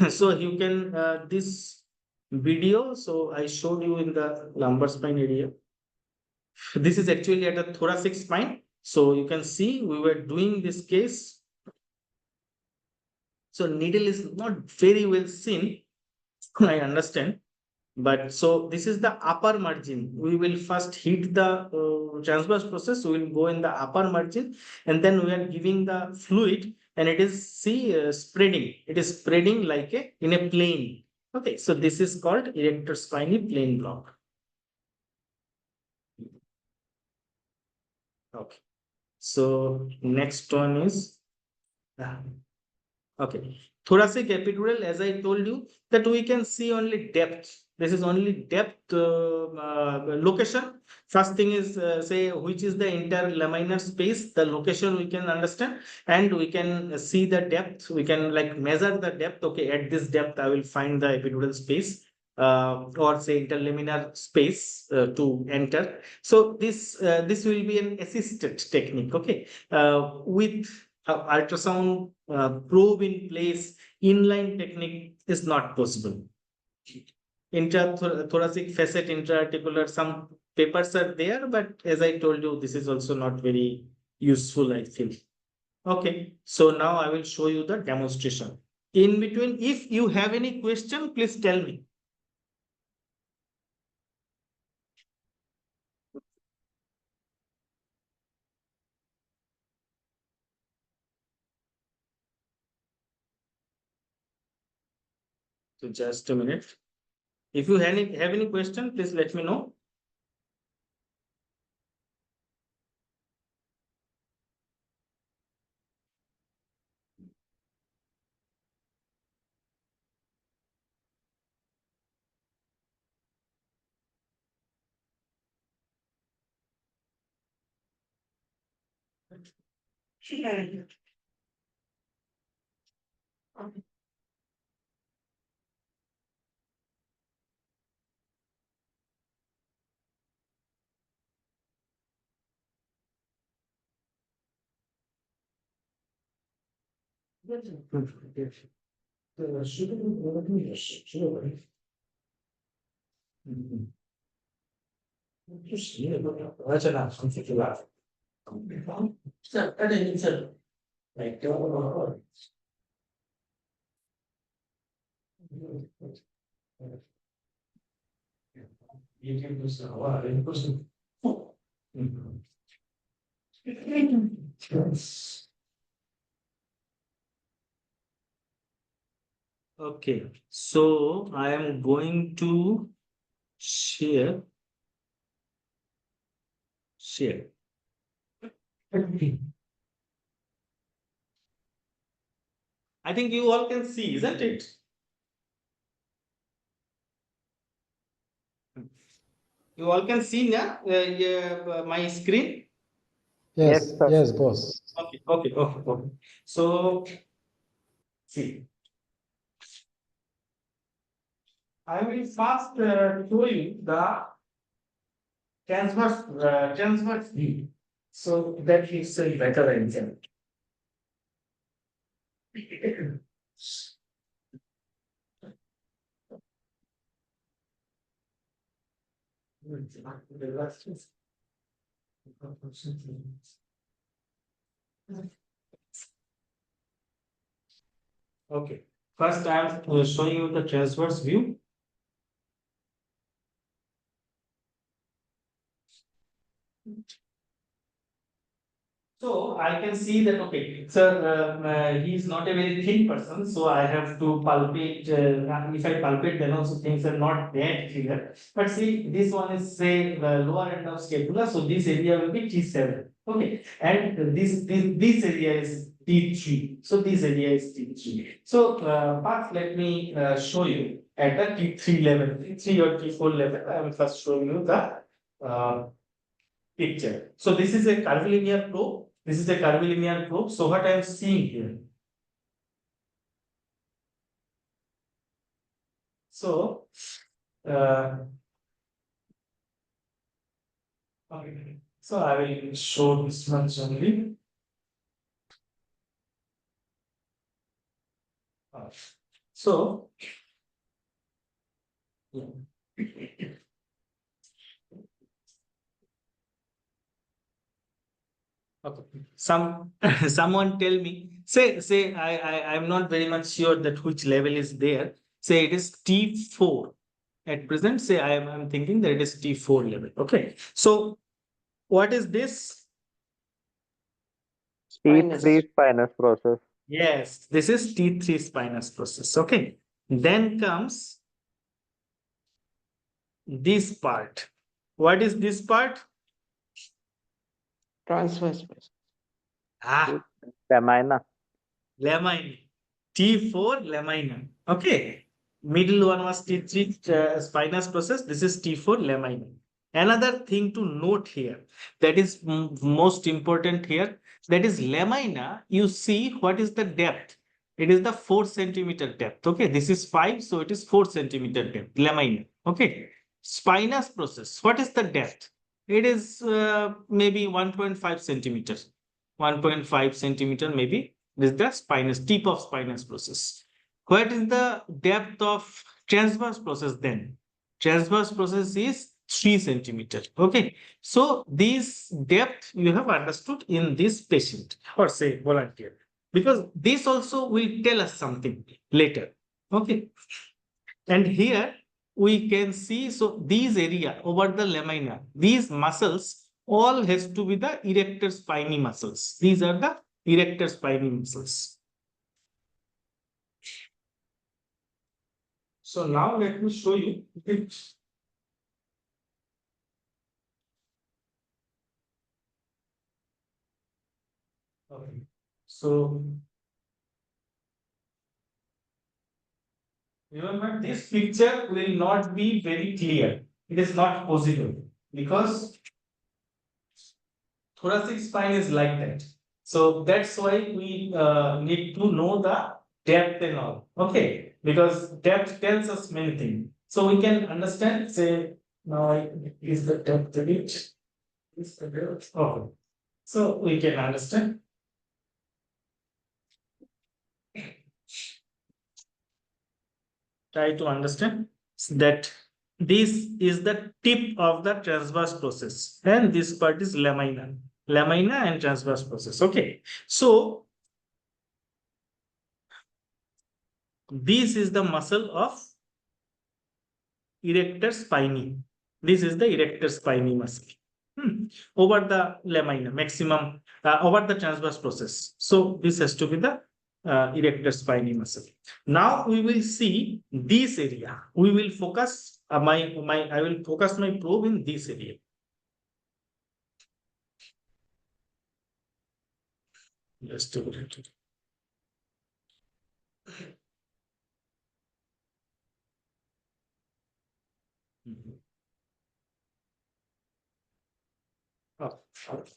So you can this video, so I showed you in the lumbar spine area. This is actually at a thoracic spine. So you can see we were doing this case. So needle is not very well seen, I understand. But so this is the upper margin. We will first hit the transverse process. We will go in the upper margin, and then we are giving the fluid, and it is see spreading. It is spreading like a in a plane. Okay, so this is called erector spiny plane block. Okay, so next one is okay. Thoracic epidural, as I told you, that we can see only depth. This is only depth location. First thing is say which is the interlaminar space, the location we can understand, and we can see the depth. We can like measure the depth. Okay, at this depth, I will find the epidural space. Or say interlaminar space to enter. So this will be an assisted technique. Okay, with ultrasound probe in place, inline technique is not possible. Intrathoracic facet, intraarticular, some papers are there, but as I told you, this is also not very useful, I feel. Okay, so now I will show you the demonstration. In between, if you have any question, please tell me. So just a minute. If you have any question, please let me know. Okay, so I am going to share. I think you all can see, isn't it? You all can see now yeah, my screen. Yes, Yes, sir. yes, boss. Okay. So see, I will first show you the transverse view, so that gives a better idea. Okay. First, I am showing you the transverse view. So I can see that, okay, so he is not a very thin person, so I have to palpate. If I palpate, then also things are not that clear. But see, this one is say the lower end of scapula, so this area will be T7. Okay, and this area is T3. So this area is T3. So first, let me show you at the T3 level, T3 or T4 level. I am first showing you the uh, picture. So this is a curvilinear probe. This is a curvilinear probe. So what I am seeing here. So okay. So I will show this much only. So yeah. Okay. Someone tell me. Say I'm not very much sure that which level is there. Say it is T4 at present. Say I'm thinking that it is T4 level. Okay. So what is this? T3 spinous process. Yes, this is T3 spinous process. Okay. Then comes this part. What is this part? Transverse. Ah, Lamina. lamina. T4 lamina. Okay. Middle one was T3 spinous process. This is T4 lamina. Another thing to note here that is most important here, that is lamina. You see what is the depth? It is the 4 centimeter depth. Okay, this is 5, so it is 4 centimeter depth. Lamina. Okay, spinous process. What is the depth? It is maybe 1.5 centimeters. 1.5 centimeter maybe. This is the spinous tip of spinous process. What is the depth of transverse process then? Transverse process is 3 centimeter. Okay. So this depth you have understood in this patient or say volunteer, because this also will tell us something later. Okay. And here we can see, so these area over the lamina, these muscles all has to be the erector spiny muscles. These are the erector spiny muscles. So now let me show you it. Okay. So remember, this picture will not be very clear. It is not possible because thoracic spine is like that. So that's why we need to know the depth and all. Okay, because depth tells us many things. So we can understand. Say now, is the depth a bit? Is the depth? Okay. So we can understand. Try to understand that this is the tip of the transverse process, and this part is lamina and transverse process. Okay, so this is the muscle of erector spinae. This is the erector spinae muscle. Over the lamina, maximum over the transverse process. So this has to be the erector spinae muscle. Now we will see this area. We will focus I will focus my probe in this area. Just a minute. Oh, okay.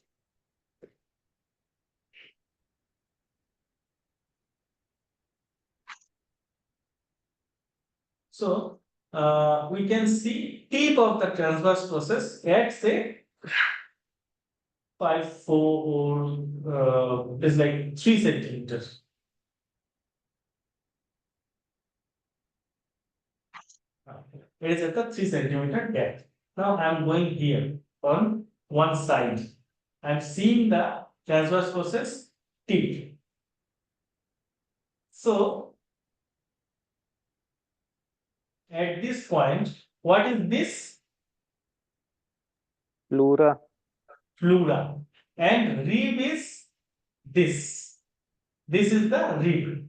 So we can see tip of the transverse process at say 5, 4 or is like 3 centimeters. It is at the 3 centimeter depth. Now I am going here on one side. I am seeing the transverse process tip. So at this point, what is this? Plura. Pleura. And rib is this. This is the rib.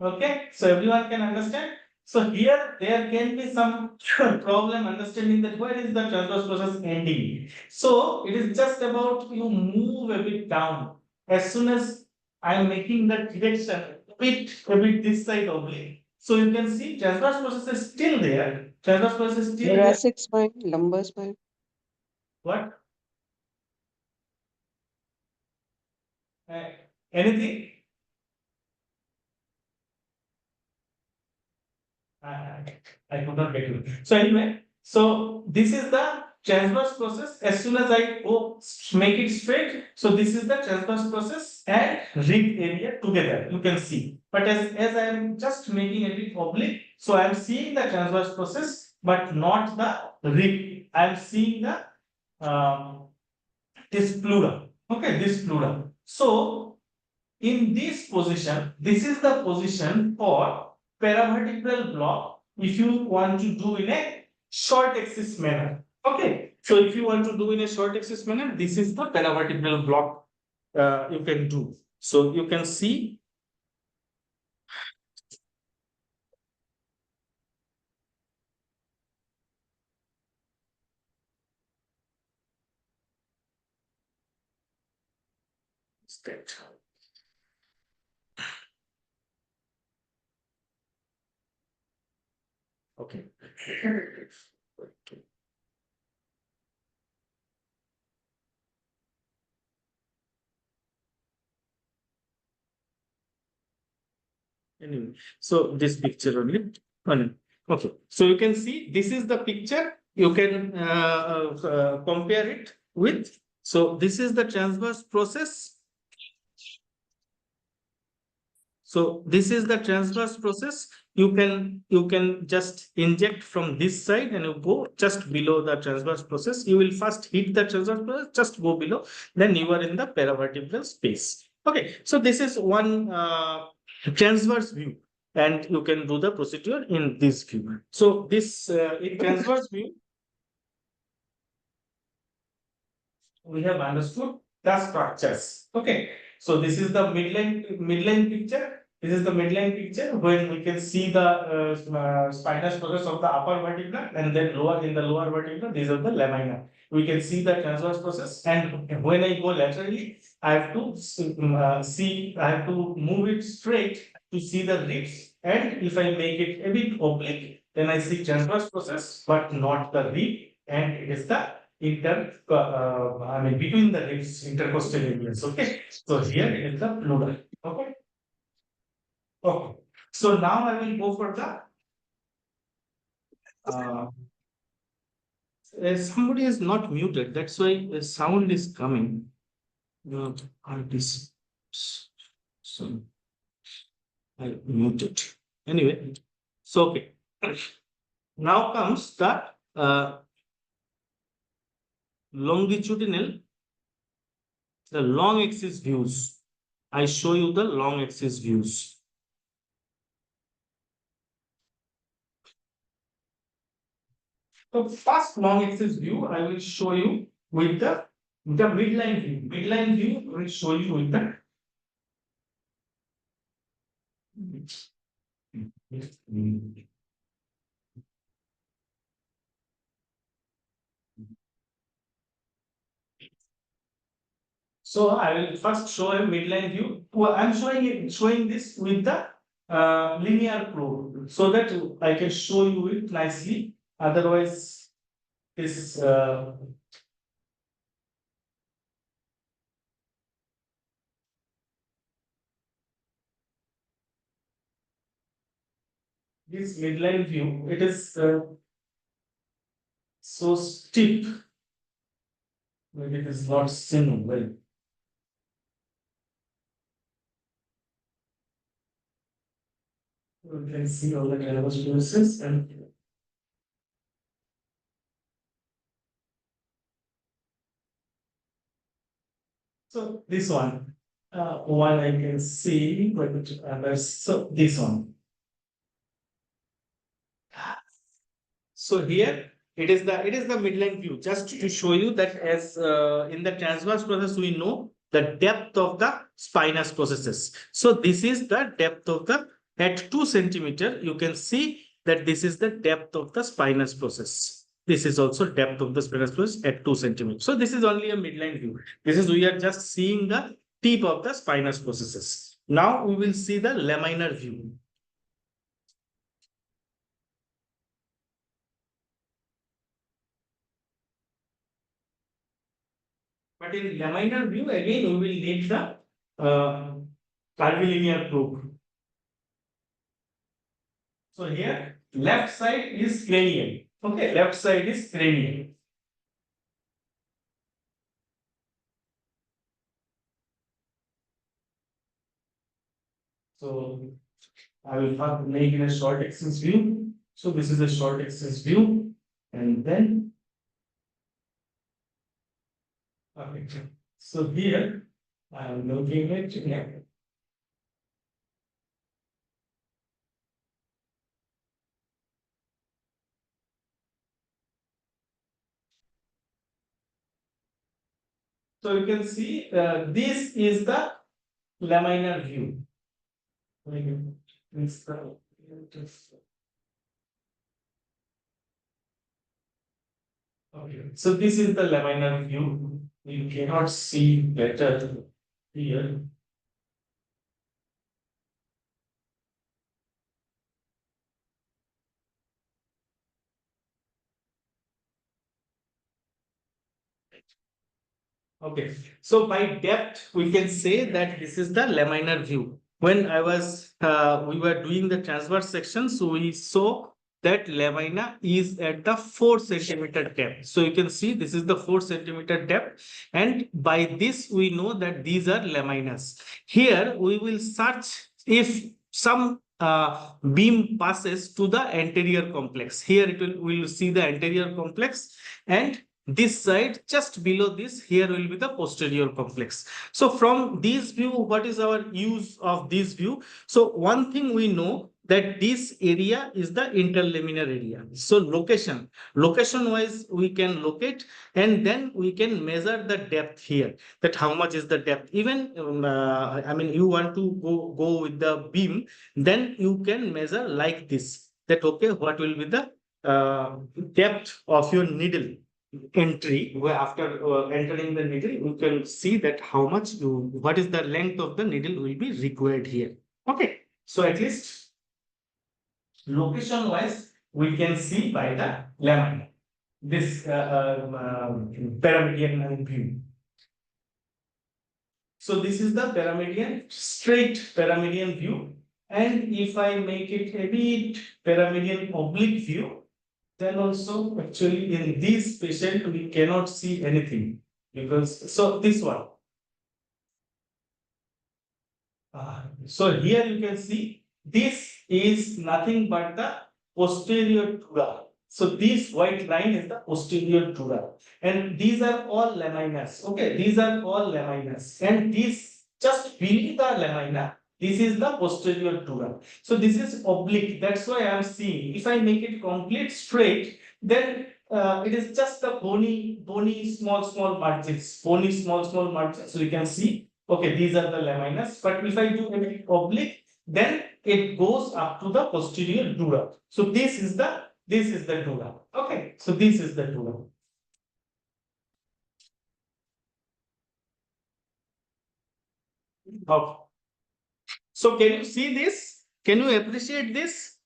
Okay, so everyone can understand. So here there can be some problem understanding that where is the transverse process ending. So it is just about you move a bit down. As soon as I am making that direction a bit this side only. So you can see transverse process is still there. Transverse process is still there. Thoracic spine, lumbar spine. What? Anything? I could not get you. So anyway, so this is the transverse process. As soon as I go make it straight, so this is the transverse process and rib area together. You can see. But as I am just making a bit oblique, so I am seeing the transverse process, but not the rib. I am seeing the this pleura. Okay, this pleura. So in this position, this is the position for paravertebral block if you want to do in a short axis manner. Okay, so if you want to do in a short axis manner, this is the paravertebral block you can do. So you can see that. Okay. Anyway, so this picture only. Okay, so you can see this is the picture. You can compare it with. So this is the transverse process. So this is the transverse process. You can just inject from this side and you go just below the transverse process. You will first hit the transverse process, just go below, then you are in the paravertebral space. Okay, so this is one transverse view, and you can do the procedure in this view. So this in transverse view, we have understood the structures. Okay, so this is the midline picture. This is the midline picture when we can see the spinous process of the upper vertebra, and then in the lower vertebra, these are the lamina. We can see the transverse process, and when I go laterally, I have to I have to move it straight to see the ribs, and if I make it a bit oblique, then I see transverse process, but not the rib, and it is the between the ribs, intercostal areas. Okay. So here it is the pleural. Okay. Okay. So now I will go for the uh, somebody is not muted. That's why the sound is coming. Uh, artist. So I muted. Anyway, so okay. Now comes the longitudinal, the long axis views. I show you the long axis views. So first long axis view, I will show you with the midline view. Midline view will show you with the so I will first show a midline view. Well, I'm showing this with the linear probe so that I can show you it nicely. Otherwise, this this midline view, it is so steep. Maybe it is not seen well. You can see all the canvas places and so this one I can see, but so this one. So here it is the midline view. Just to show you that as in the transverse process we know the depth of the spinous processes. So this is the depth of the at 2 centimeter. You can see that this is the depth of the spinous process. This is also depth of the spinous process at 2 centimeters. So this is only a midline view. This is we are just seeing the tip of the spinous processes. Now we will see the laminar view. But in laminar view, again, we will need the curvilinear probe. So here, left side is cranial. Okay, left side is cranial. So I will first make it a short axis view. So this is a short axis view, and then okay. So here I am looking at so you can see this is the laminar view. It's the- Okay, so this is the laminar view. You cannot see better here. Okay, so by depth, we can say that this is the laminar view. When we were doing the transverse section, so we saw that lamina is at the 4 centimeter depth. So you can see this is the 4 centimeter depth, and by this we know that these are laminas. Here we will search if some beam passes to the anterior complex. Here we will see the anterior complex, and this side just below this here will be the posterior complex. So from this view, what is our use of this view? So one thing we know that this area is the interlaminar area. So location wise we can locate, and then we can measure the depth here, that how much is the depth. Even I mean you want to go with the beam, then you can measure like this, that okay, what will be the depth of your needle entry, where after entering the needle you can see that how much what is the length of the needle will be required here. Okay, so at least location wise we can see by the lamina. this pyramidal view. So this is the straight pyramidal view. And if I make it a bit pyramidal oblique view, then also actually in this patient we cannot see anything, because so this one. So here you can see this is nothing but the posterior dura. So this white line is the posterior dura, and these are all laminas. Okay, these are all laminas, and this just beneath the lamina, this is the posterior dura. So this is oblique. That's why I am seeing. If I make it complete straight, then it is just the bony small margins, bony small margins. So you can see. Okay, these are the laminas, but if I do a bit oblique, then it goes up to the posterior dura. So this is the dura. Okay, so this is the dura. Okay. So can you see this? Can you appreciate this?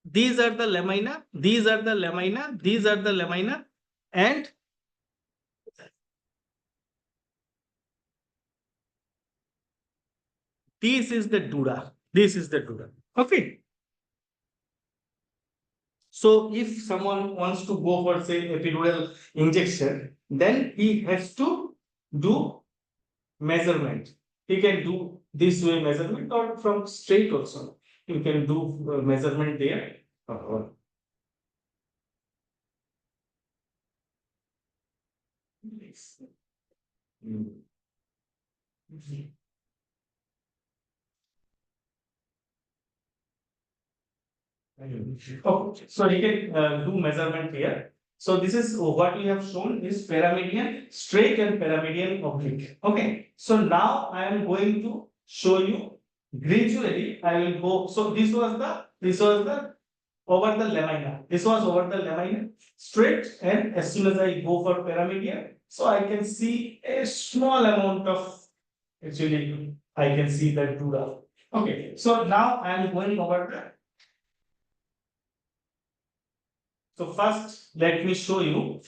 These are the lamina, these are the lamina, these are the lamina, and this is the dura. This is the dura. Okay. So if someone wants to go for say epidural injection, then he has to do measurement. He can do this way measurement, or from straight also. You can do measurement there. Okay, so he can do measurement here. So this is what we have shown is pyramidal straight and pyramidal oblique. Okay, so now I am going to show you gradually. I will go. So this was the over the lamina. This was over the lamina straight, and as soon as I go for pyramidal, so I can see a small amount of, actually I can see that dura. Okay, so now I am going over the. So first, let me show you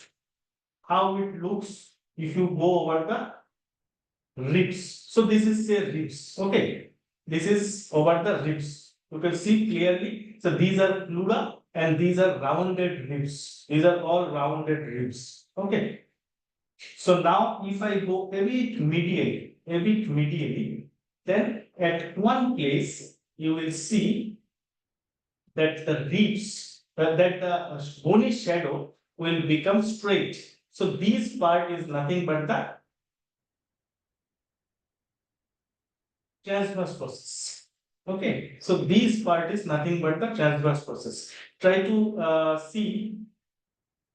how it looks if you go over the ribs. So this is say ribs. Okay, this is over the ribs. You can see clearly. So these are pleura and these are rounded ribs. These are all rounded ribs. Okay. So now if I go a bit medially, then at one place you will see that the ribs, that the bony shadow will become straight. So this part is nothing but the transverse process. Okay, so this part is nothing but the transverse process. Try to see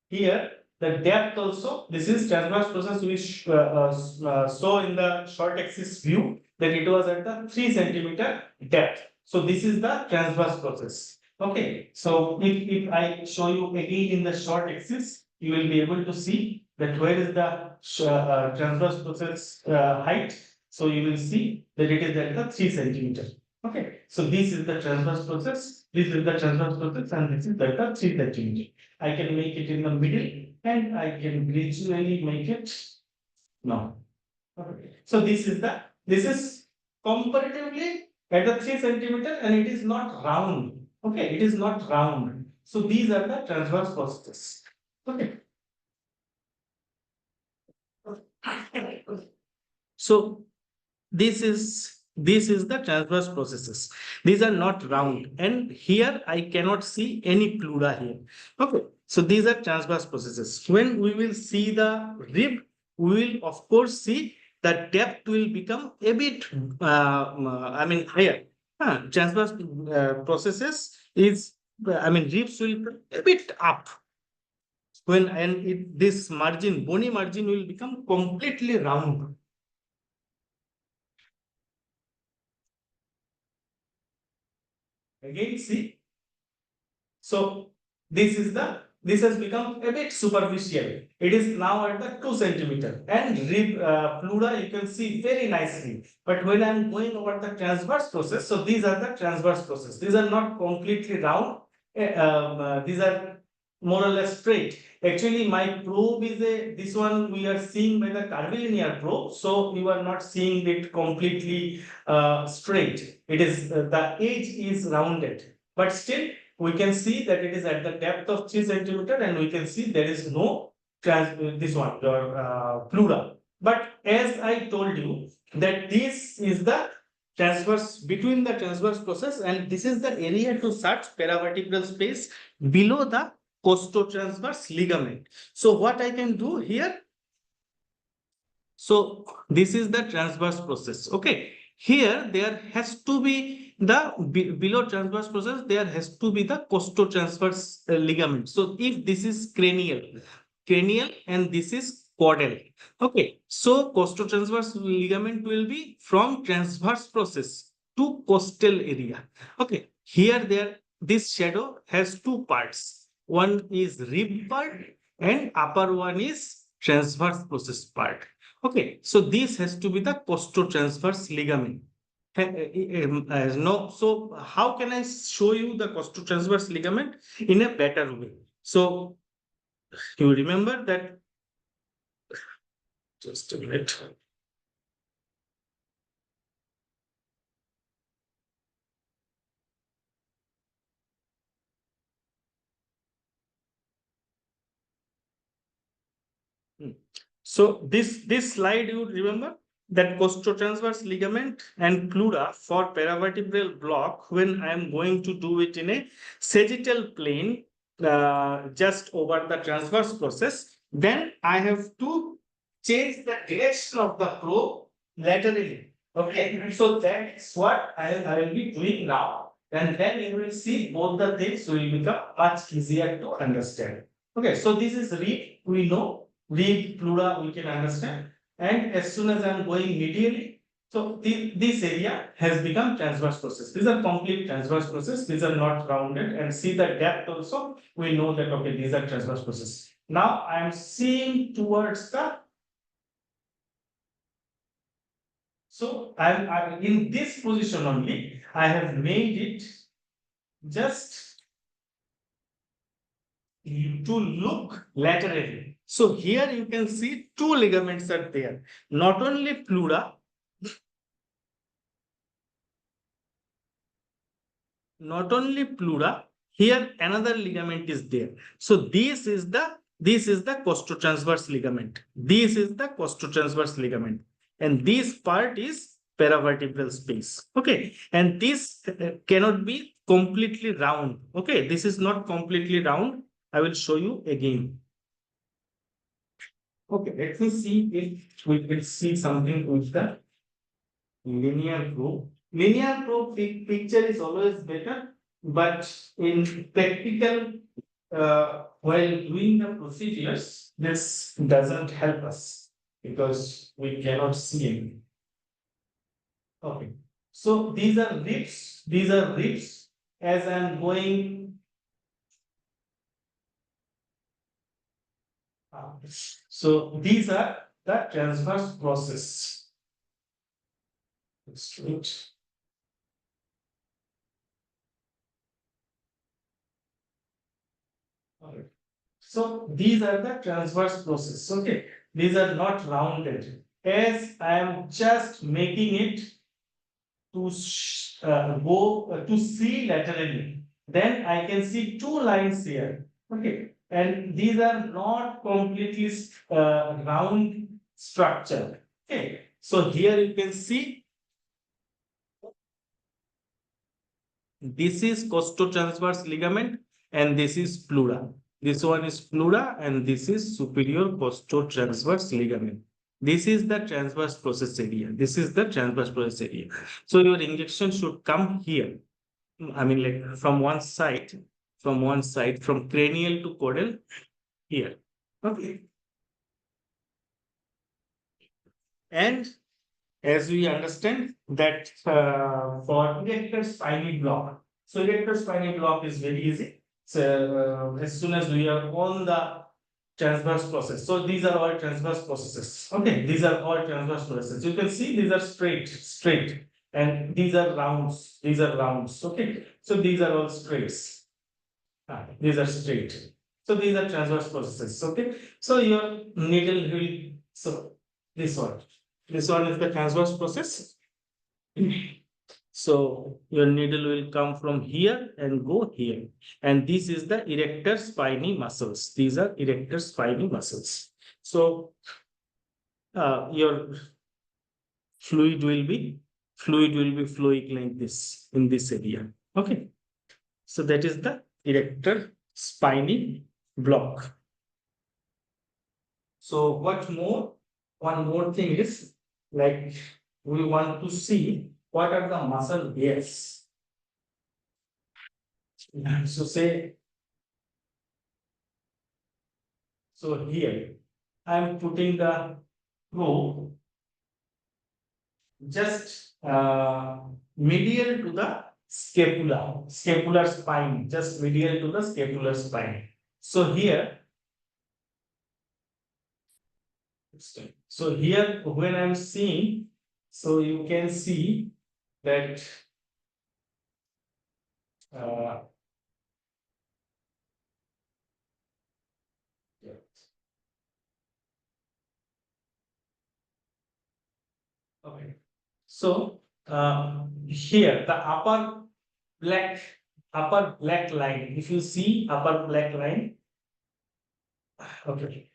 here the depth also. This is transverse process we saw in the short axis view that it was at the 3 centimeter depth. So this is the transverse process. Okay, so if I show you again in the short axis, you will be able to see that where is the transverse process height. So you will see that it is at the 3 centimeter. Okay, so this is the transverse process, this is the transverse process, and this is at the 3 centimeter. I can make it in the middle, and I can gradually make it now. Okay. So this is comparatively at the 3 centimeter, and it is not round. Okay, it is not round. So these are the transverse processes. Okay. So this is the transverse processes. These are not round, and here I cannot see any pleura here. Okay, so these are transverse processes. When we will see the rib, we will of course see the depth will become a bit I mean higher. Transverse processes is ribs will be a bit up when, and this margin, bony margin, will become completely round. Again, see. So this has become a bit superficial. It is now at the 2 centimeter, and rib pleura you can see very nicely. But when I'm going over the transverse process, so these are the transverse process. These are not completely round. These are more or less straight. Actually, my probe is this one we are seeing by the curvilinear probe. So you are not seeing it completely straight. It is the edge is rounded, but still we can see that it is at the depth of 3 centimeter, and we can see there is no this one your pleura. But as I told you that this is the transverse between the transverse process, and this is the area to search paravertebral space below the costotransverse ligament. So what I can do here? So this is the transverse process. Okay. Here there has to be the below transverse process, there has to be the costotransverse ligament. So if this is cranial and this is caudal. Okay. So costotransverse ligament will be from transverse process to costal area. Okay. Here this shadow has two parts. One is rib part and upper one is transverse process part. Okay, so this has to be the costotransverse ligament. No, so how can I show you the costotransverse ligament in a better way? So you remember that, just a minute. So this slide, you remember that costotransverse ligament and pleura for paravertebral block, when I am going to do it in a sagittal plane just over the transverse process, then I have to change the direction of the probe laterally. Okay, so that's what I will be doing now. And then you will see both the things will become much easier to understand. Okay, so this is read, we know. Rib, pleura, we can understand. And as soon as I'm going medially, so this area has become transverse process. These are complete transverse process. These are not rounded. And see the depth also. We know that, okay, these are transverse process. Now I am seeing towards the. So I'm in this position only. I have made it just to look laterally. So here you can see two ligaments are there. Not only pleura, here another ligament is there. So this is the costotransverse ligament. This is the costotransverse ligament. And this part is paravertebral space. Okay. And this cannot be completely round. Okay. This is not completely round. I will show you again. Okay, let me see if we can see something with the linear probe. Linear probe picture is always better, but in practical, while doing the procedures, this doesn't help us because we cannot see anything. Okay, so these are ribs. These are ribs. As I'm going, so these are the transverse process. Straight. Okay. So these are the transverse process. Okay, these are not rounded. As I am just making it to go to see laterally, then I can see two lines here. Okay, and these are not completely round structure. Okay, so here you can see this is costotransverse ligament and this is pleura. This one is pleura and this is superior costotransverse ligament. This is the transverse process area. This is the transverse process area. So your injection should come here. I mean, like from one side, from cranial to caudal here. Okay. And as we understand that for erector spinal block. So erector spinal block is very easy. So as soon as we are on the transverse process. So these are all transverse processes. Okay, these are all transverse processes. You can see these are straight, and these are rounds. These are rounds. Okay, so these are all straights. These are straight. So these are transverse processes. Okay. So your needle will, so this one. This one is the transverse process. So your needle will come from here and go here. And this is the erector spiny muscles. These are erector spiny muscles. So your fluid will be flowing like this in this area. Okay. So that is the erector spiny block. So what more? One more thing is like we want to see what are the muscle hairs. So say, so here I am putting the probe just medial to the scapular spine, just medial to the scapular spine. So here, when I'm seeing, so you can see that uh, okay. So here the upper black line. If you see upper black line, okay.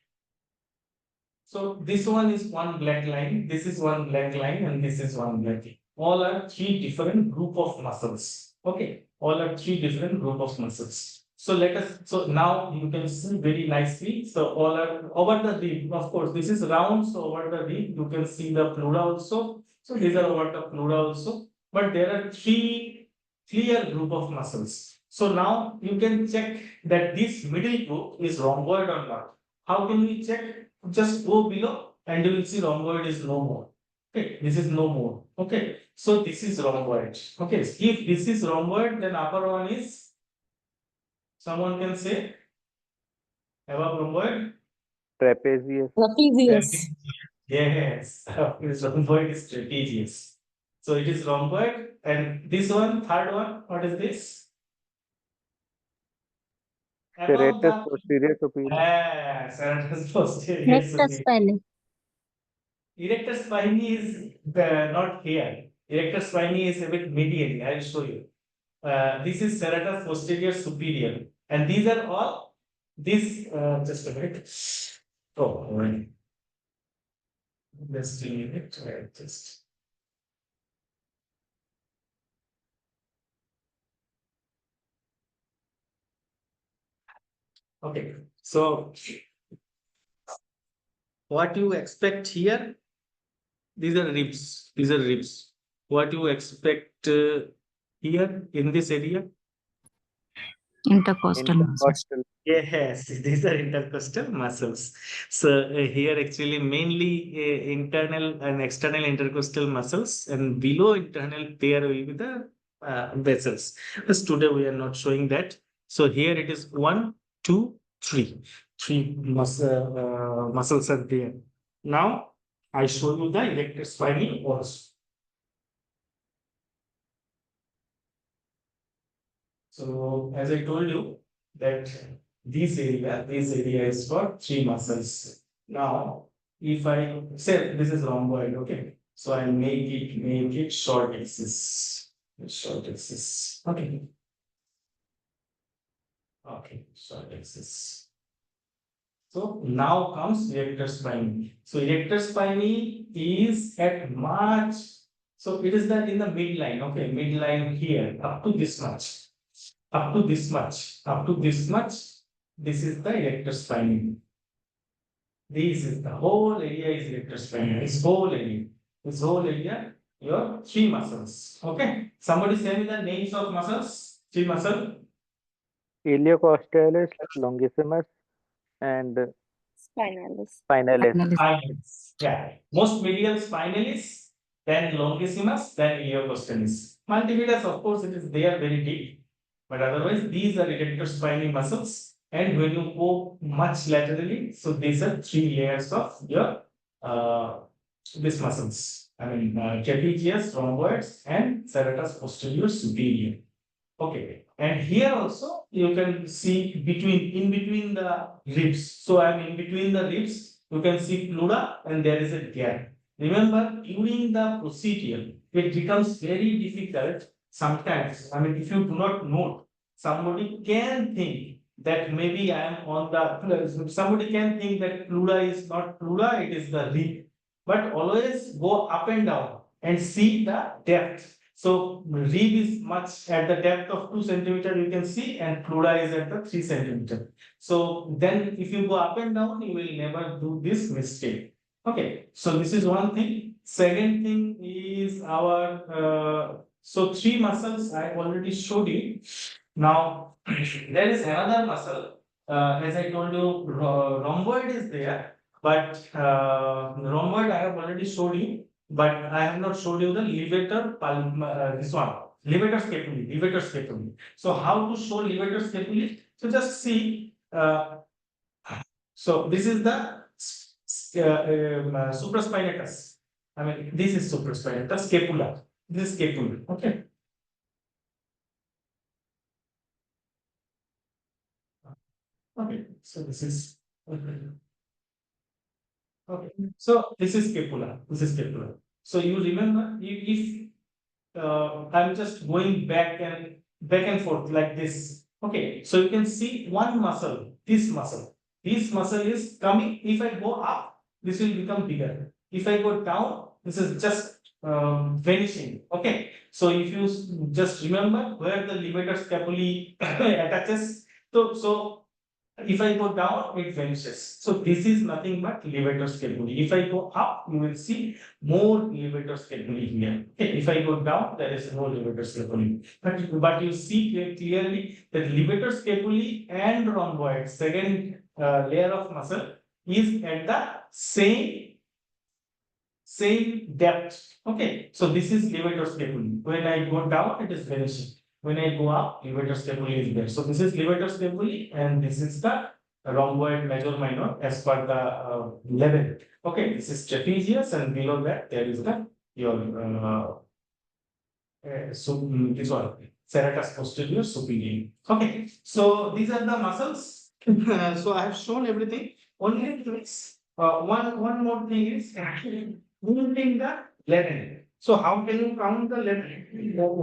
So this one is one black line, this is one black line, and this is one black line. All are three different group of muscles. Okay, all are three different group of muscles. So let us. So now you can see very nicely. So all are over the rib. Of course, this is round. So over the rib, you can see the pleura also. So these are over the pleura also. But there are three clear group of muscles. So now you can check that this middle group is rhomboid or not. How can we check? Just go below and you will see rhomboid is no more. Okay, this is no more. Okay, so this is rhomboid. Okay, if this is rhomboid, then upper one is, someone can say above rhomboid. Trapezius. Trapezius. Yes, this rhomboid is trapezius. So it is rhomboid, and this one, third one, what is this? Above Serratus the posterior superior. serratus posterior Rectus superior. spine. Erector spiny is not here. Erector spiny is a bit medially. I will show you. This is serratus posterior superior, and these are all this. Just a minute. Oh, right. Just a minute. Just. Okay. So what you expect here? These are ribs. These are ribs. What you expect here in this area? Intercostal muscles. Intercostal. Yes, these are intercostal muscles. So here actually mainly internal and external intercostal muscles, and below internal there will be the vessels. But today we are not showing that. So here it is one, two, three. Three muscles are there. Now I show you the erector spiny also. So as I told you that this area is for three muscles. Now, if I say this is rhomboid, okay. So I make it short axis. Short axis. Okay. Okay, short axis. So now comes erector spine. So erector spine is at much. So it is that in the midline. Okay, midline here up to this much. Up to this much, up to this much, this is the erector spine. This is the whole area is erector spine. This whole area, your three muscles. Okay. Somebody say me the names of muscles. Three muscle. Iliocostalis, longissimus, and Spinalis. spinalis. Spinalis. Yeah. Most medial spinalis, then longissimus, then iliocostalis. Multifidus, of course, it is there very deep. But otherwise, these are erector spiny muscles. And when you go much laterally, so these are three layers of your these muscles. I mean, trapezius, rhomboids, and serratus posterior superior. Okay, and here also you can see in between the ribs. So I'm in between the ribs. You can see pleura and there is a gap. Remember, during the procedure, it becomes very difficult sometimes. I mean, if you do not note, somebody can think that maybe I am on the. Somebody can think that pleura is not pleura; it is the rib. But always go up and down and see the depth. So rib is much at the depth of 2 centimeter you can see, and pleura is at the 3 centimeter. So then if you go up and down, you will never do this mistake. Okay, so this is one thing. Second thing is our so 3 muscles I already showed you. Now there is another muscle. As I told you, rhomboid is there, but rhomboid I have already showed you. But I have not showed you the levator this one, levator scapulae. So how to show levator scapulae? So just see, so this is the supraspinatus. I mean, this is supraspinatus, scapula. This is scapula. Okay. Okay. So this is okay. Okay. So this is scapula. This is scapula. So you remember if I'm just going back and forth like this. Okay, so you can see one muscle, this muscle. This muscle is coming. If I go up, this will become bigger. If I go down, this is just vanishing. Okay, so if you just remember where the levator scapulae attaches, so if I go down, it vanishes. So this is nothing but levator scapulae. If I go up, you will see more levator scapulae here. Okay. If I go down, there is no levator scapulae. But you see clearly that levator scapulae and rhomboid, second layer of muscle, is at the same depth. Okay. So this is levator scapulae. When I go down, it is vanishing. When I go up, levator scapulae is there. So this is levator scapulae and this is the rhomboid major minor as per the level. Okay, this is trapezius and below that there is the your this one serratus posterior superior. Okay, so these are the muscles. So I have shown everything. Only thing is one more thing is actually moving the level. So how can you count the level?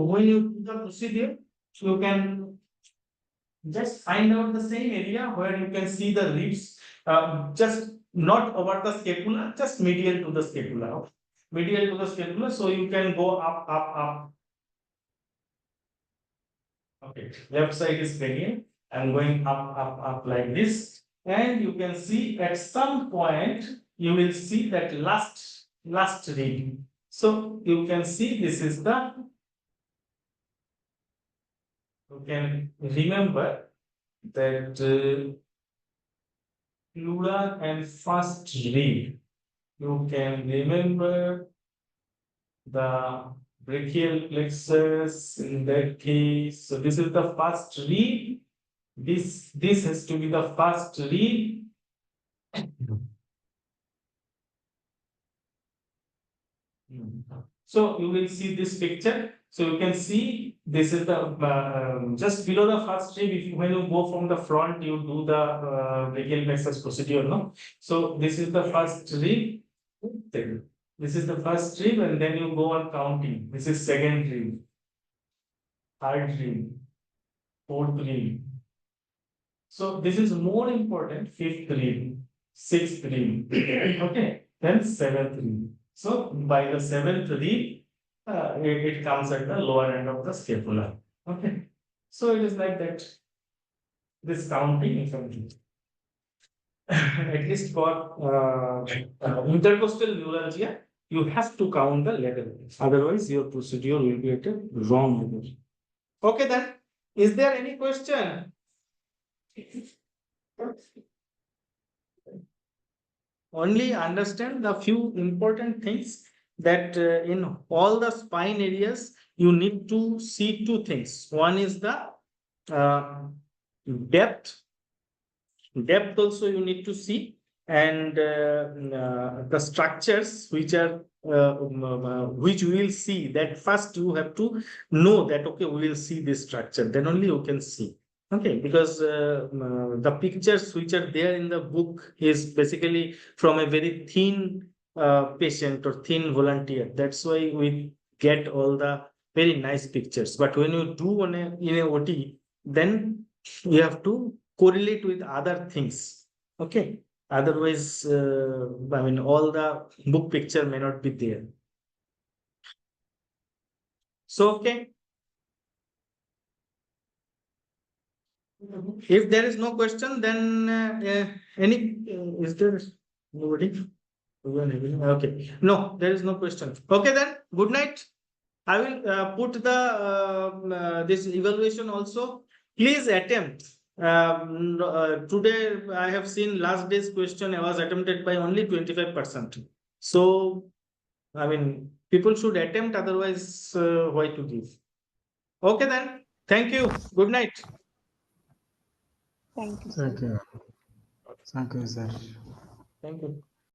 When you do the procedure, you can just find out the same area where you can see the ribs, just not over the scapula, just medial to the scapula. Okay? Medial to the scapula, so you can go up. Okay, left side is cranial. I'm going up like this, and you can see at some point you will see that last rib. So you can see this is the. You can remember that pleura and first rib. You can remember the brachial plexus in that case. So this is the first rib. This has to be the first rib. So you will see this picture. So you can see this is the just below the first rib. If you, when you go from the front, you do the brachial plexus procedure, no? So this is the first rib. This is the first rib, and then you go on counting. This is second rib, third rib, fourth rib. So this is more important. Fifth rib, sixth rib. Okay, then seventh rib. So by the seventh rib, it comes at the lower end of the scapula. Okay, so it is like that. This counting is something. At least for intercostal neuralgia, you have to count the level. Otherwise, your procedure will be at a wrong level. Okay, then. Is there any question? Only understand the few important things that in all the spine areas, you need to see 2 things. One is the uh, depth. Depth also you need to see. and the structures which are which we will see, that first you have to know that okay, we will see this structure, then only you can see. Okay, because the pictures which are there in the book is basically from a very thin patient or thin volunteer. That's why we get all the very nice pictures. But when you do in a OT, then you have to correlate with other things. Okay. Otherwise, I mean, all the book picture may not be there. So, okay. If there is no question, then is there nobody? Okay. No, there is no question. Okay, then. Good night. I will put the this evaluation also. Please attempt. Today I have seen last day's question was attempted by only 25%. So, I mean, people should attempt, otherwise, why to give? Okay, then. Thank you. Good night. Thank you, sir. Thank you. Thank you, sir. Thank you.